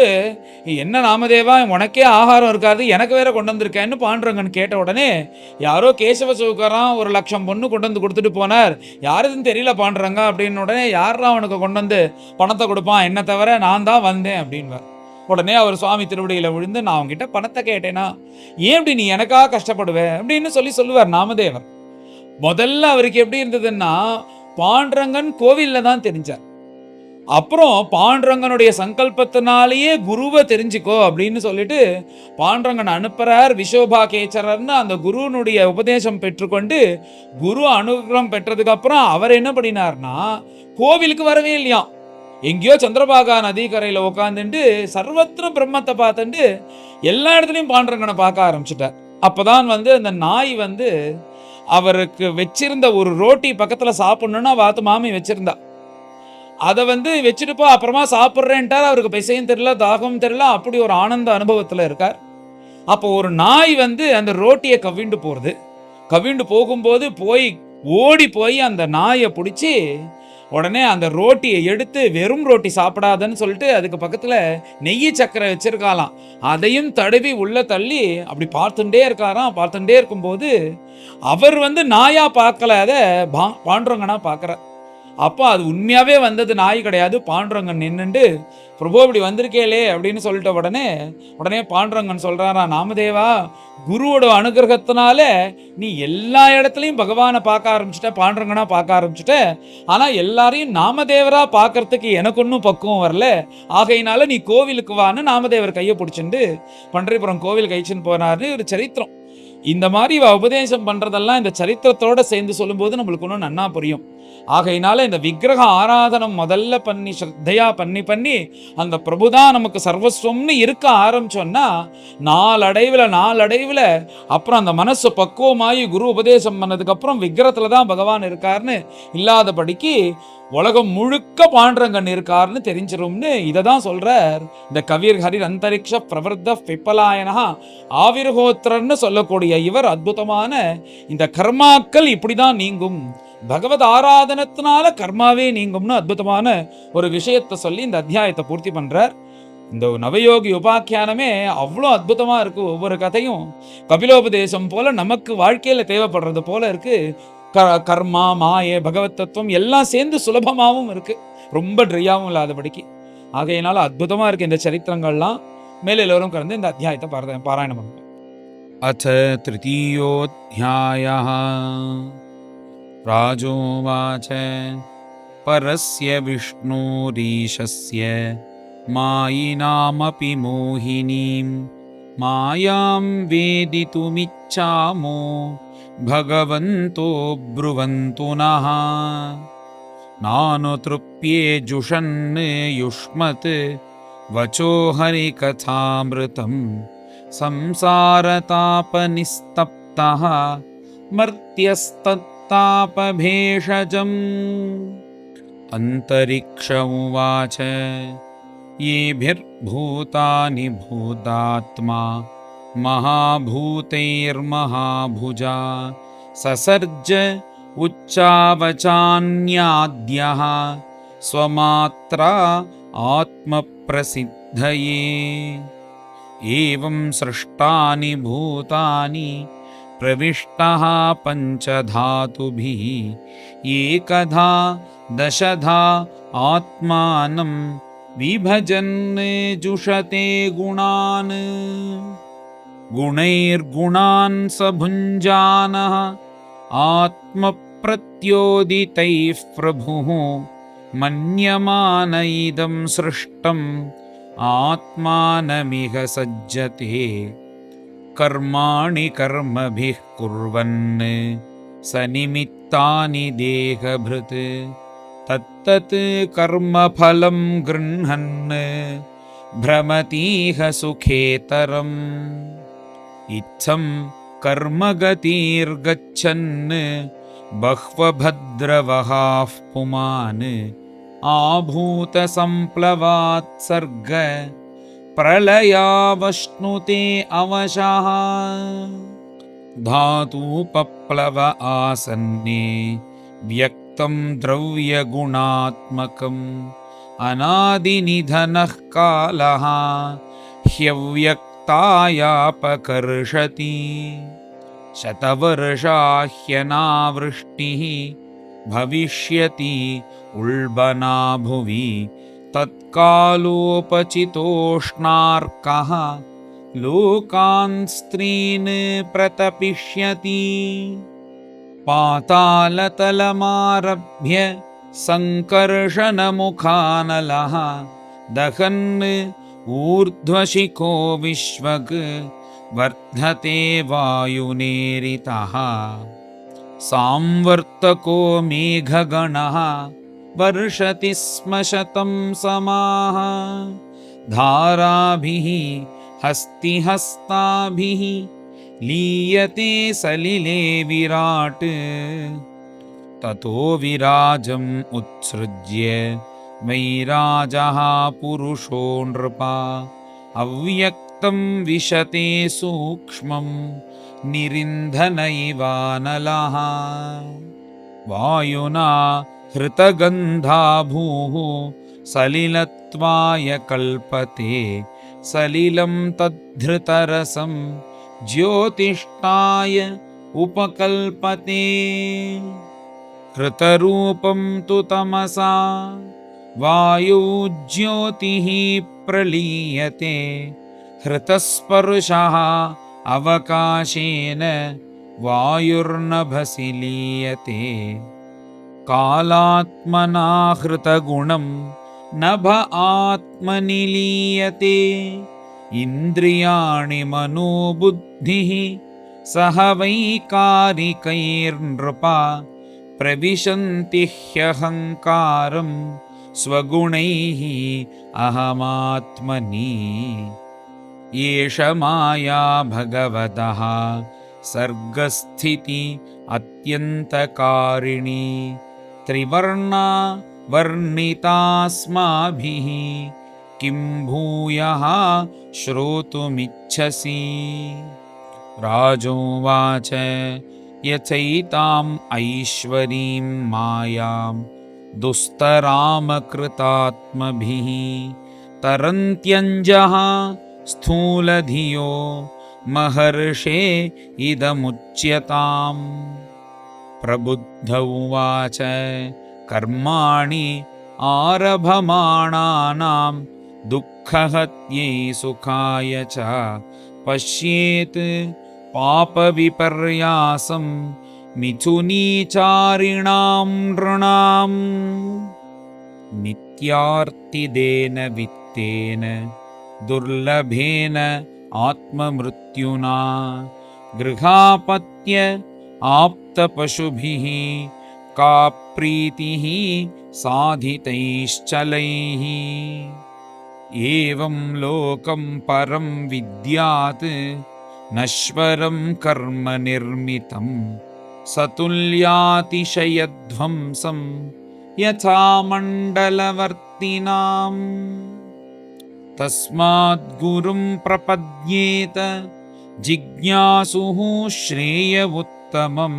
என்ன நாமதேவா உனக்கே ஆகாரம் இருக்காது எனக்கு வேற கொண்டு வந்திருக்கேன்னு பாண்டரங்கன் கேட்ட உடனே யாரோ கேசவ சவுக்கரான் 1,00,000 பொண்ணு கொண்டு வந்து கொடுத்துட்டு போனார். யாருதுன்னு தெரியல பாண்டரங்க அப்படின்னு உடனே யாரா அவனுக்கு கொண்டு வந்து பணத்தை கொடுப்பான் என்ன தவிர நான் தான் வந்தேன் அப்படின்வார். உடனே அவர் சுவாமி திருவடியில விழுந்து நான் அவங்ககிட்ட பணத்தை கேட்டேனா ஏன் அப்படி நீ எனக்காக கஷ்டப்படுவேன் அப்படின்னு சொல்லுவார் நாமதேவர். முதல்ல அவருக்கு எப்படி இருந்ததுன்னா பாண்டரங்கன் கோவில்ல தான் தெரிஞ்சார். அப்புறம் பாண்டரங்கனுடைய சங்கல்பத்தினாலேயே குருவை தெரிஞ்சுக்கோ அப்படின்னு சொல்லிட்டு பாண்டரங்கன் அனுப்புறார். விசோபா கேச்சரர்னு அந்த குருனுடைய உபதேசம் பெற்றுக்கொண்டு குரு அனுகிரகம் பெற்றதுக்கு அப்புறம் அவர் என்ன பண்ணினார்னா கோவிலுக்கு வரவே இல்லையாம். எங்கேயோ சந்திரபாகா நதிக்கரையில உட்காந்துட்டு சர்வத்திர பிரம்மத்தை பார்த்துட்டு எல்லா இடத்துலையும் பாண்டரங்கனை பார்க்க ஆரம்பிச்சுட்டார். அப்பதான் வந்து அந்த நாய் வந்து அவருக்கு வச்சிருந்த ஒரு ரோட்டி பக்கத்துல சாப்பிடணும்னா வாத்து மாமி வச்சிருந்தா. அதை வந்து வச்சுட்டுப்போ அப்புறமா சாப்பிட்றேன்ட்டார். அவருக்கு பைசையும் தெரியல தாகமும் தெரியல. அப்படி ஒரு ஆனந்த அனுபவத்துல இருக்கார். அப்போ ஒரு நாய் வந்து அந்த ரோட்டியை கவிண்டு போகும்போது ஓடி போய் அந்த நாயை பிடிச்சி உடனே அந்த ரோட்டியை எடுத்து வெறும் ரோட்டி சாப்பிடாதன்னு சொல்லிட்டு அதுக்கு பக்கத்துல நெய்யி சக்கரை வச்சிருக்காலாம். அதையும் தடவி உள்ள தள்ளி அப்படி பார்த்துட்டே இருக்காராம். பார்த்துட்டே இருக்கும்போது அவர் வந்து நாயா பார்க்கல, அதை பாண்டரங்கனா பார்க்குறார். அப்போ அது உண்மையாவே வந்தது நாய் கிடையாது. பாண்டுரங்கன் நின்னுண்டு, பிரபு இப்படி வந்திருக்கேளே அப்படின்னு சொல்லிட்ட உடனே பாண்டுரங்கன் சொல்றாரா, நாமதேவா, குருவோட அனுகிரகத்தினால நீ எல்லா இடத்துலையும் பகவானை பார்க்க ஆரம்பிச்சுட்ட, பாண்டுரங்கனா பார்க்க ஆரம்பிச்சுட்ட. ஆனா எல்லாரையும் நாமதேவரா பார்க்கறதுக்கு எனக்கு ஒன்றும் பக்குவம் வரல. ஆகையினால நீ கோவிலுக்கு வான்னு நாமதேவர் கையை பிடிச்சிண்டு பன்றிபுரம் கோவில் கழிச்சுன்னு போனாரு. ஒரு சரித்திரம். இந்த மாதிரி உபதேசம் பண்றதெல்லாம் இந்த சரித்திரத்தோட சேர்ந்து சொல்லும்போது நம்மளுக்கு ஒன்றும் நன்னா புரியும். ஆகையினால இந்த விக்கிரக ஆராதனம் முதல்ல பண்ணி ஸ்ரத்தையா பண்ணி அந்த பிரபுதான் நமக்கு சர்வஸ்வம்னு இருக்க ஆரம்பிச்சோன்னா நாளடைவில் அப்புறம் அந்த மனசு பக்குவமாகி குரு உபதேசம் பண்ணதுக்கு அப்புறம் விக்கிரத்துல தான் பகவான் இருக்காருன்னு இல்லாதபடிக்கு உலகம் முழுக்க பாண்டுரங்கன் இருக்காருன்னு தெரிஞ்சிரும்னு இதை தான் சொல்றார் இந்த கவிர் ஹரிர் அந்தரிக்ஷ பிரவர்த்த பிப்பலாயனா ஆவிர்ஹோத்திரன்னு சொல்லக்கூடிய இவர். அற்புதமான இந்த கர்மாக்கள் இப்படிதான் நீங்கும், பகவத் ஆராதனத்தினால கர்மாவே நீங்கும்னு அற்புதமான ஒரு விஷயத்தை சொல்லி இந்த அத்தியாயத்தை பூர்த்தி பண்றார். இந்த நவயோகி உபாக்கியானமே அவ்வளோ அற்புதமா இருக்கு. ஒவ்வொரு கதையும் கபிலோபதேசம் போல நமக்கு வாழ்க்கையில தேவைப்படுறது போல இருக்கு. கர்மா, மாய, பகவத் தத்துவம் எல்லாம் சேர்ந்து சுலபமாகவும் இருக்கு, ரொம்ப ட்ரையாகவும் இல்லாதபடிக்கு. ஆகையினால அற்புதமா இருக்கு இந்த சரித்திரங்கள்லாம். மேல எல்லோரும் கலந்து இந்த அத்தியாயத்தை பாராயணம் பண்ணுவோம். அத திருத்தீயோத்யாயः. ராஜோவாச பரஸ்ய விஷ்ணோரீஷஸ்ய மாயினாமபி மோகினீம் மாயாம் வேதிதுமிச்சாமோ பகவந்தோ ப்ருவந்து நः. நானுத்ருப்யே ஜுஷன் யுஷ்மத் வச்சோ ஹரிகதாமிருதம் சம்சாரதாபநிஸ்தப்தः மர்த்யஸ்தத்தாபபேஷஜம். அந்தரிக்ஷ உவாச येभिर्भूतानि भूतात्मा महाभूतैर्महाभुजा ससर्ज उच्चावचान्याद्यः स्वमात्रा आत्मप्रसिद्धये. एवं सृष्टानि भूतानि प्रविष्टः पञ्चधातुभिः एकधा दशधा आत्मानं विभजन् जुषते गुणान्. गुणैर्गुणान् स भुञ्जानः आत्मप्रत्योदितैः प्रभुः मन्यमान इदं सृष्टम् आत्मानमिह सज्जते. कर्माणि कर्मभिः कुर्वन् स निमित्तानि देहभृत् तत्तत् कर्मफलं गृह्णन् भ्रमतीह सुखेतरम्. इत्थं कर्मगतिर्गच्छन् बह्वभद्रवहाः पुमान् आभूतसम्प्लवात् सर्ग प्रलयावश्नुते अवशः. धातुपप्लव आसन्ने व्यक्तं द्रव्यगुणात्मकम् अनादिनिधनः कालः ह्यव्यक्तायापकर्षति. शतवर्षाह्यनावृष्टिः भविष्यति उल्बना भुवि तत्कालोपचितोष्णार्कः लोकान् स्त्रीन् प्रतपिष्यति. पातालतलमारभ्य सङ्कर्षणमुखानलः दहन् ऊर्ध्वशिखो विश्वग् वर्धते वायुनेरितः. सांवर्तको मेघगणः वर्षति स्म शतं समाः धाराभिः हस्तिहस्ताभिः लीयते सलिले विराट्. ततो विराजम् उत्सृज्य वैराजः पुरुषो नृपा अव्यक्तं विशते सूक्ष्मं निरिन्धन इवानलः. वायुना हृतगन्धा भूः सलिलत्वाय कल्पते सलिलं तद्धृतरसं ज्योतिष्ठाय उपकल्पते. हृतरूपं तु तमसा वायौ ज्योतिः प्रलीयते हृतस्पर्शः अवकाशेन वायुर्नभसि लीयते कालात्मना हृतगुणं नभ आत्मनि लीयते इन्द्रियाणि मनोबुद्धिः सह वैकारिकैर्नृपा प्रविशन्ति ह्यहङ्कारं स्वगुणैः अहमात्मनि एष माया भगवतः सर्गस्थिति अत्यन्तकारिणी त्रिवर्णा वर्णितास्माभिः किं भूयः श्रोतुमिच्छसि राजोवाच यथैताम् ऐश्वरीं मायां दुस्तरामकृतात्मभिः तरन्त्यञ्जः स्थूलधियो महर्षे इदमुच्यताम् प्रबुद्ध उवाच कर्माणि आरभमाणानां दुःखहत्यै सुखाय च पश्येत् पापविपर्यासं मिथुनीचारिणां नृणाम् नित्यार्तिदेन वित्तेन दुर्लभेन आत्ममृत्युना गृहापत्य आप्तपशुभिः का प्रीतिः साधितैश्चलैः एवं लोकं परं विद्यात् नश्वरं कर्म निर्मितं सतुल्यातिशयध्वंसं यथा मण्डलवर्तिनाम् तस्माद् गुरुं प्रपद्येत जिज्ञासुः श्रेय उत्तमं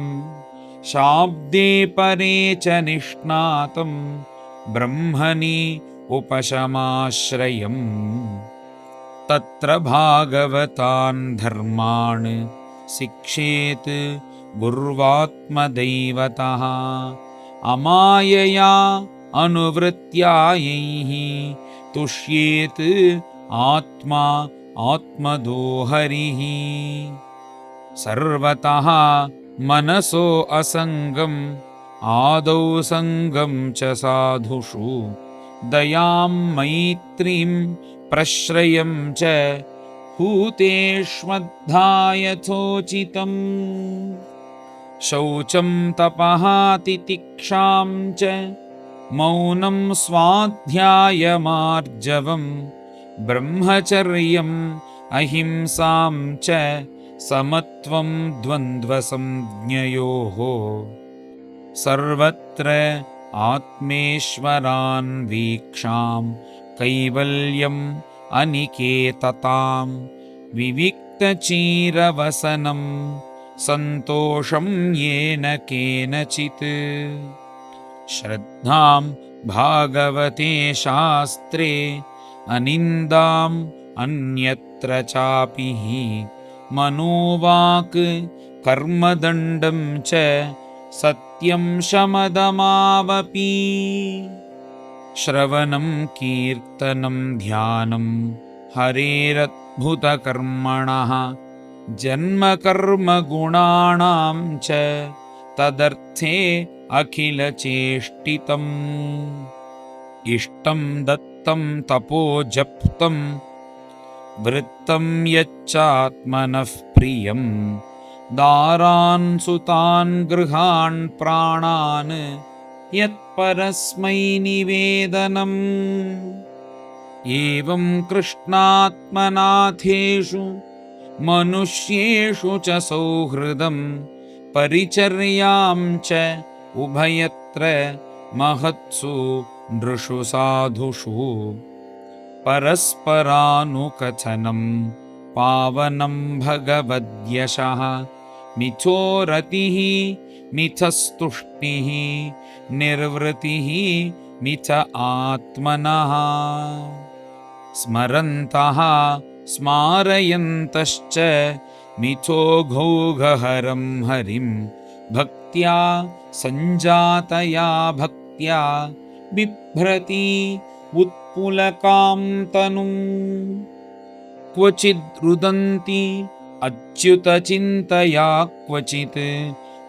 शाब्दे परे च निष्णातं ब्रह्मणि उपशमाश्रयम् तत्र भागवतान् धर्मान् शिक्षेत् गुर्वात्मदैवतः अमायया अनुवृत्त्यायैः तुष्येत् आत्मा आत्मदोहरिः सर्वतः मनसो असङ्गम् आदौ सङ्गं च साधुषु दयां मैत्रीं प्रश्रयं च भूतेष्वद्धायथोचितम् शौचं तपः तितिक्षां च मौनं स्वाध्यायमार्जवम् ब्रह्मचर्यम् अहिंसां च समत्वं द्वन्द्वसंज्ञयोः सर्वत्र आत्मेश्वरान् वीक्षां कैवल्यम् अनिकेततां विविक्तचीरवसनं सन्तोषं येन केनचित् श्रद्धां भागवते शास्त्रे अनिन्दाम् अन्यत्र चापि मनोवाक् कर्मदण्डं च सत्यं शमदमावपि श्रवणं कीर्तनं ध्यानं हरेरद्भुतकर्मणः जन्मकर्मगुणाणां च तदर्थे अखिलचेष्टितम् इष्टं दत्तं तपो जप्तं वृत्तं यच्चात्मनः प्रियं दारान् सुतान् गृहान् प्राणान् यत्परस्मै निवेदनम् एवं कृष्णात्मनाथेषु मनुष्येषु च सौहृदं परिचर्यां च उभयत्र महत्सु नृषु साधुषु परस्परानुकथनं पावनं भगवद्यशः मिथो रतिः मिथस्तुष्टिः निर्वृतिः मिथ आत्मनः स्मरन्तः स्मारयन्तश्च मिथो घौघहरं हरिं भक्त्या सञ्जातया भक्त्या बिभ्रति उत्पुलकां तनुम् क्वचिद् रुदन्ति अच्युतचिन्तया क्वचित्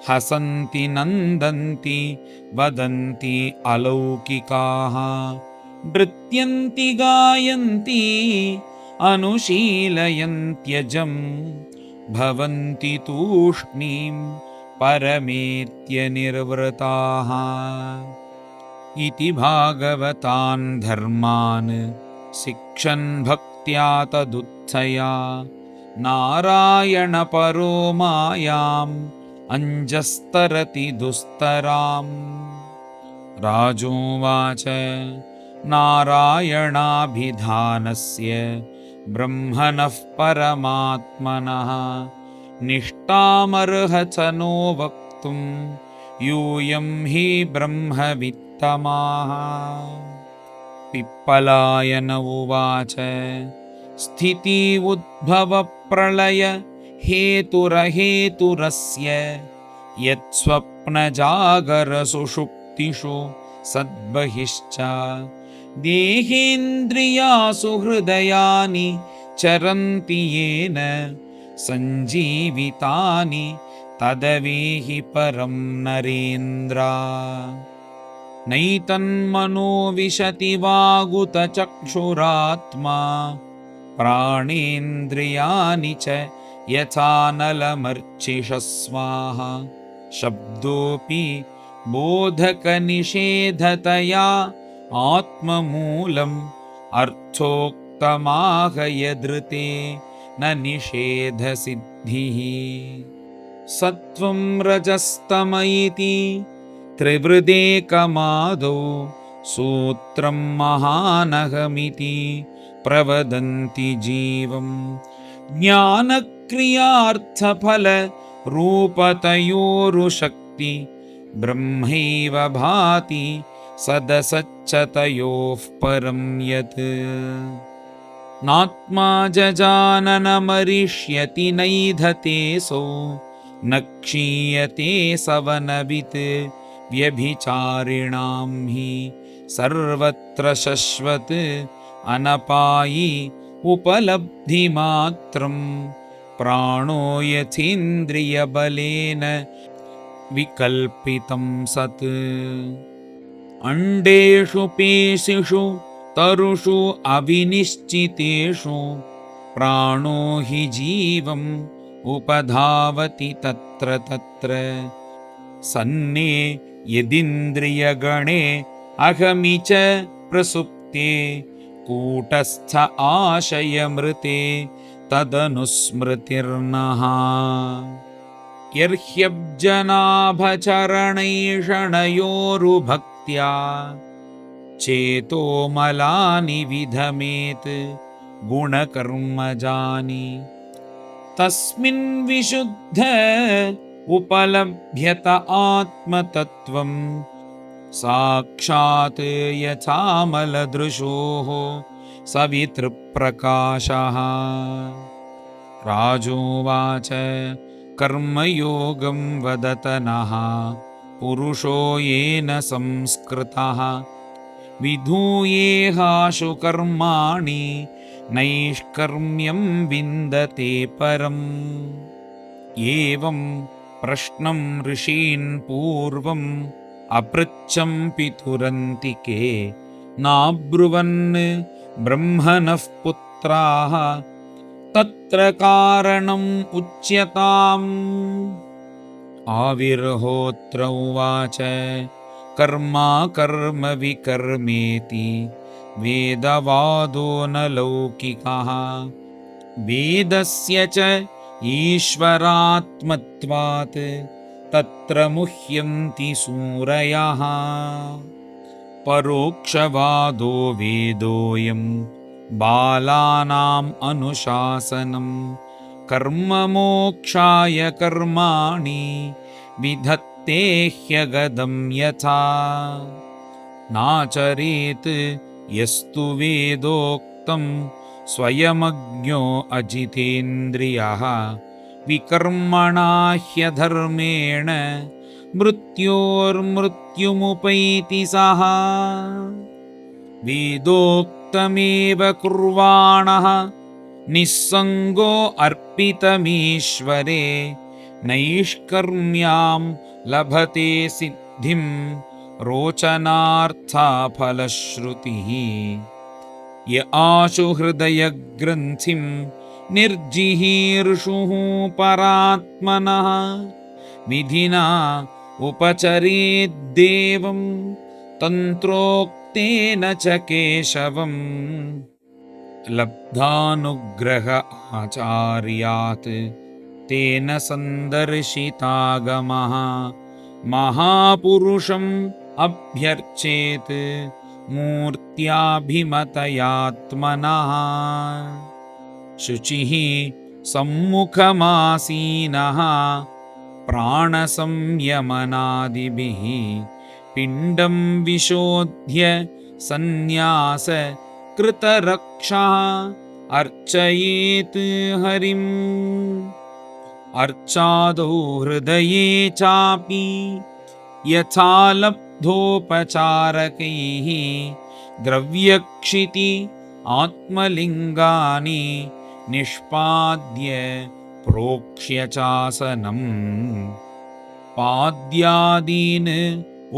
हसन्ति नन्दन्ति वदन्ति अलौकिकाः नृत्यन्ति गायन्ति अनुशीलयन्त्यजं भवन्ति तूष्णीं परमेत्य निर्वृताः इति भागवतान् धर्मान् शिक्षन् भक्त्या तदुत्थया नारायणपरो मायाम् अञ्जस्तरति दुस्तराम् राजोवाच नारायणाभिधानस्य ब्रह्मणः परमात्मनः निष्ठामर्हथ नो वक्तुं यूयं हि ब्रह्मवित्तमाः पिप्पलायन उवाच स्थिति उद्भवप्रलय हेतुरहेतुरस्य यत्स्वप्नजागरसुषुप्तिषु सद्बहिश्च देहेन्द्रियासु हृदयानि चरन्ति येन सञ्जीवितानि तदवेहि परं नरेन्द्र नैतन्मनो विशति वागुतचक्षुरात्मा प्राणेन्द्रियाणि च यथानलमर्चिषस्वाः शब्दोऽपि बोधकनिषेधतया आत्ममूलम् अर्थोक्तमाहयदृते न निषेधसिद्धिः सत्त्वं रजस्तम इति त्रिवृदेकमादौ सूत्रं महानघमिति प्रवदन्ति जीवम् ज्ञानक्रियार्थफलरूपतयोरुशक्ति ब्रह्मैव भाति सदसच्चतयोः परं यत् नात्मा जजाननमरिष्यति नैधतेऽसौ न क्षीयते सवनवित् व्यभिचारिणां हि सर्वत्र शश्वत् अनपायि उपलब्धिमात्रं प्राणो यथीन्द्रियबलेन विकल्पितं सत् अण्डेषु पेशिषु तरुषु अविनिश्चितेषु प्राणो हि जीवम् उपधावति तत्र तत्र सन्ने यदिन्द्रियगणे अहमि च प्रसुप्ते कूटस्थ आशयमृते तदनुस्मृतिर्नः यर्ह्यब्जनाभचरणैषणयोरुभक्त्या चेतो मलानि विधमेत् गुणकर्मजानि तस्मिन् विशुद्ध उपलभ्यत आत्मतत्त्वं साक्षात् यथामलदृशोः सवितृप्रकाशः राजोवाच कर्मयोगं वदत नः पुरुषो येन संस्कृतः विधूयेहाशु कर्माणि नैष्कर्म्यं विन्दते परम् एवं प्रश्नं ऋषीन् पूर्वम् अपृच्छं पितुरन्तिके नाब्रुवन् ब्रह्मणः पुत्राः तत्र कारणम् उच्यताम् आविर्होत्र उवाच कर्मा कर्म विकर्मेति वेदवादो न लौकिकः वेदस्य च ईश्वरात्मत्वात् तत्र मुह्यन्ति सूरयः परोक्षवादो वेदोऽयं बालानाम् अनुशासनं कर्ममोक्षाय कर्माणि विधत्ते ह्यगदं यथा नाचरेत् यस्तु वेदोक्तं स्वयमज्ञो अजितेन्द्रियः विकर्मणा ह्यधर्मेण मृत्योर्मृत्युमुपैति सः वेदोक्तमेव कुर्वाणः निस्सङ्गो अर्पितमीश्वरे नैष्कर्म्यां लभते सिद्धिं रोचनार्था फलश्रुतिः य आशु हृदयग्रन्थिं निर्जिहीर्षुः परात्मनः विधिना उपचरेद्देवं तन्त्रोक्तेन च केशवम् लब्धानुग्रह आचार्यात् तेन सन्दर्शितागमः महापुरुषम् अभ्यर्चेत् मूर्त्याभिमतयात्मनः शुचिः सम्मुखमासीनः प्राणसंयमनादिभिः पिण्डं विशोध्य सन्न्यास कृतरक्षः अर्चयेत् हरिम् अर्चादौ हृदये चापि यथा लब्धोपचारकैः द्रव्यक्षिति आत्मलिङ्गानि निष्पाद्य प्रोक्ष्य चासनम् पाद्यादीन्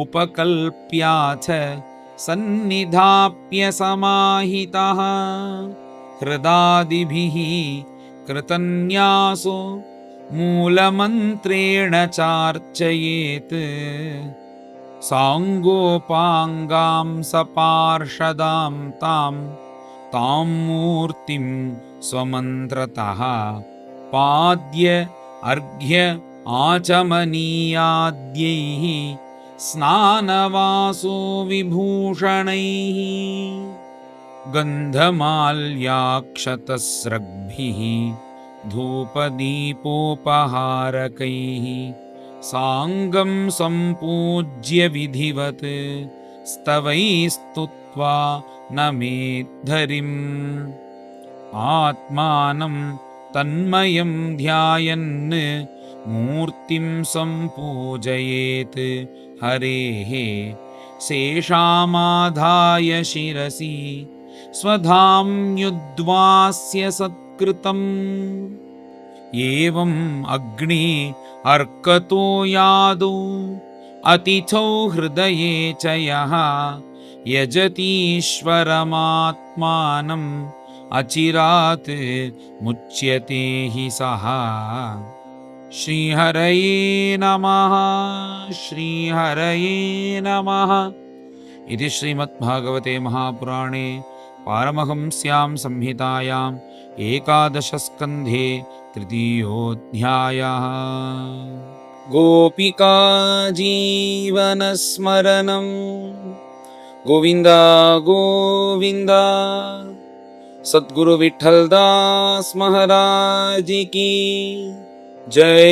उपकल्प्याथ सन्निधाप्य समाहितः हृदादिभिः कृतन्यासो मूलमन्त्रेण चार्चयेत् साङ्गोपाङ्गां सपार्षदां तां मूर्तिं स्वमन्त्रतः पाद्य अर्घ्य आचमनीयाद्यैः स्नानवासो विभूषणैः गन्धमाल्याक्षतस्रग्भिः धूपदीपोपहारकैः साङ्गं सम्पूज्य विधिवत् स्तवैस्तुत्वा नमेद्धरिम् आत्मानं तन्मयं ध्यायन् मूर्तिं सम्पूजयेत् हरेः शेषामाधाय शिरसि स्वधाम्युद्वास्य सत्कृतम् एवम् अग्नि अर्कतो यादौ अतिथौ हृदये च यः यजतीश्वरमात्मानम् अचिरात् मुच्यते हि सः श्रीहरये नमः श्रीहरये नमः इति श्रीमद्भागवते महापुराणे पारमहंस्यां संहितायाम् एकादशस्कन्धे तृतीयोऽध्यायः। गोपिका जीवनस्मरणं गोविन्द गोविन्द। सद्गुरु विठ्ठलदास महाराज की जय।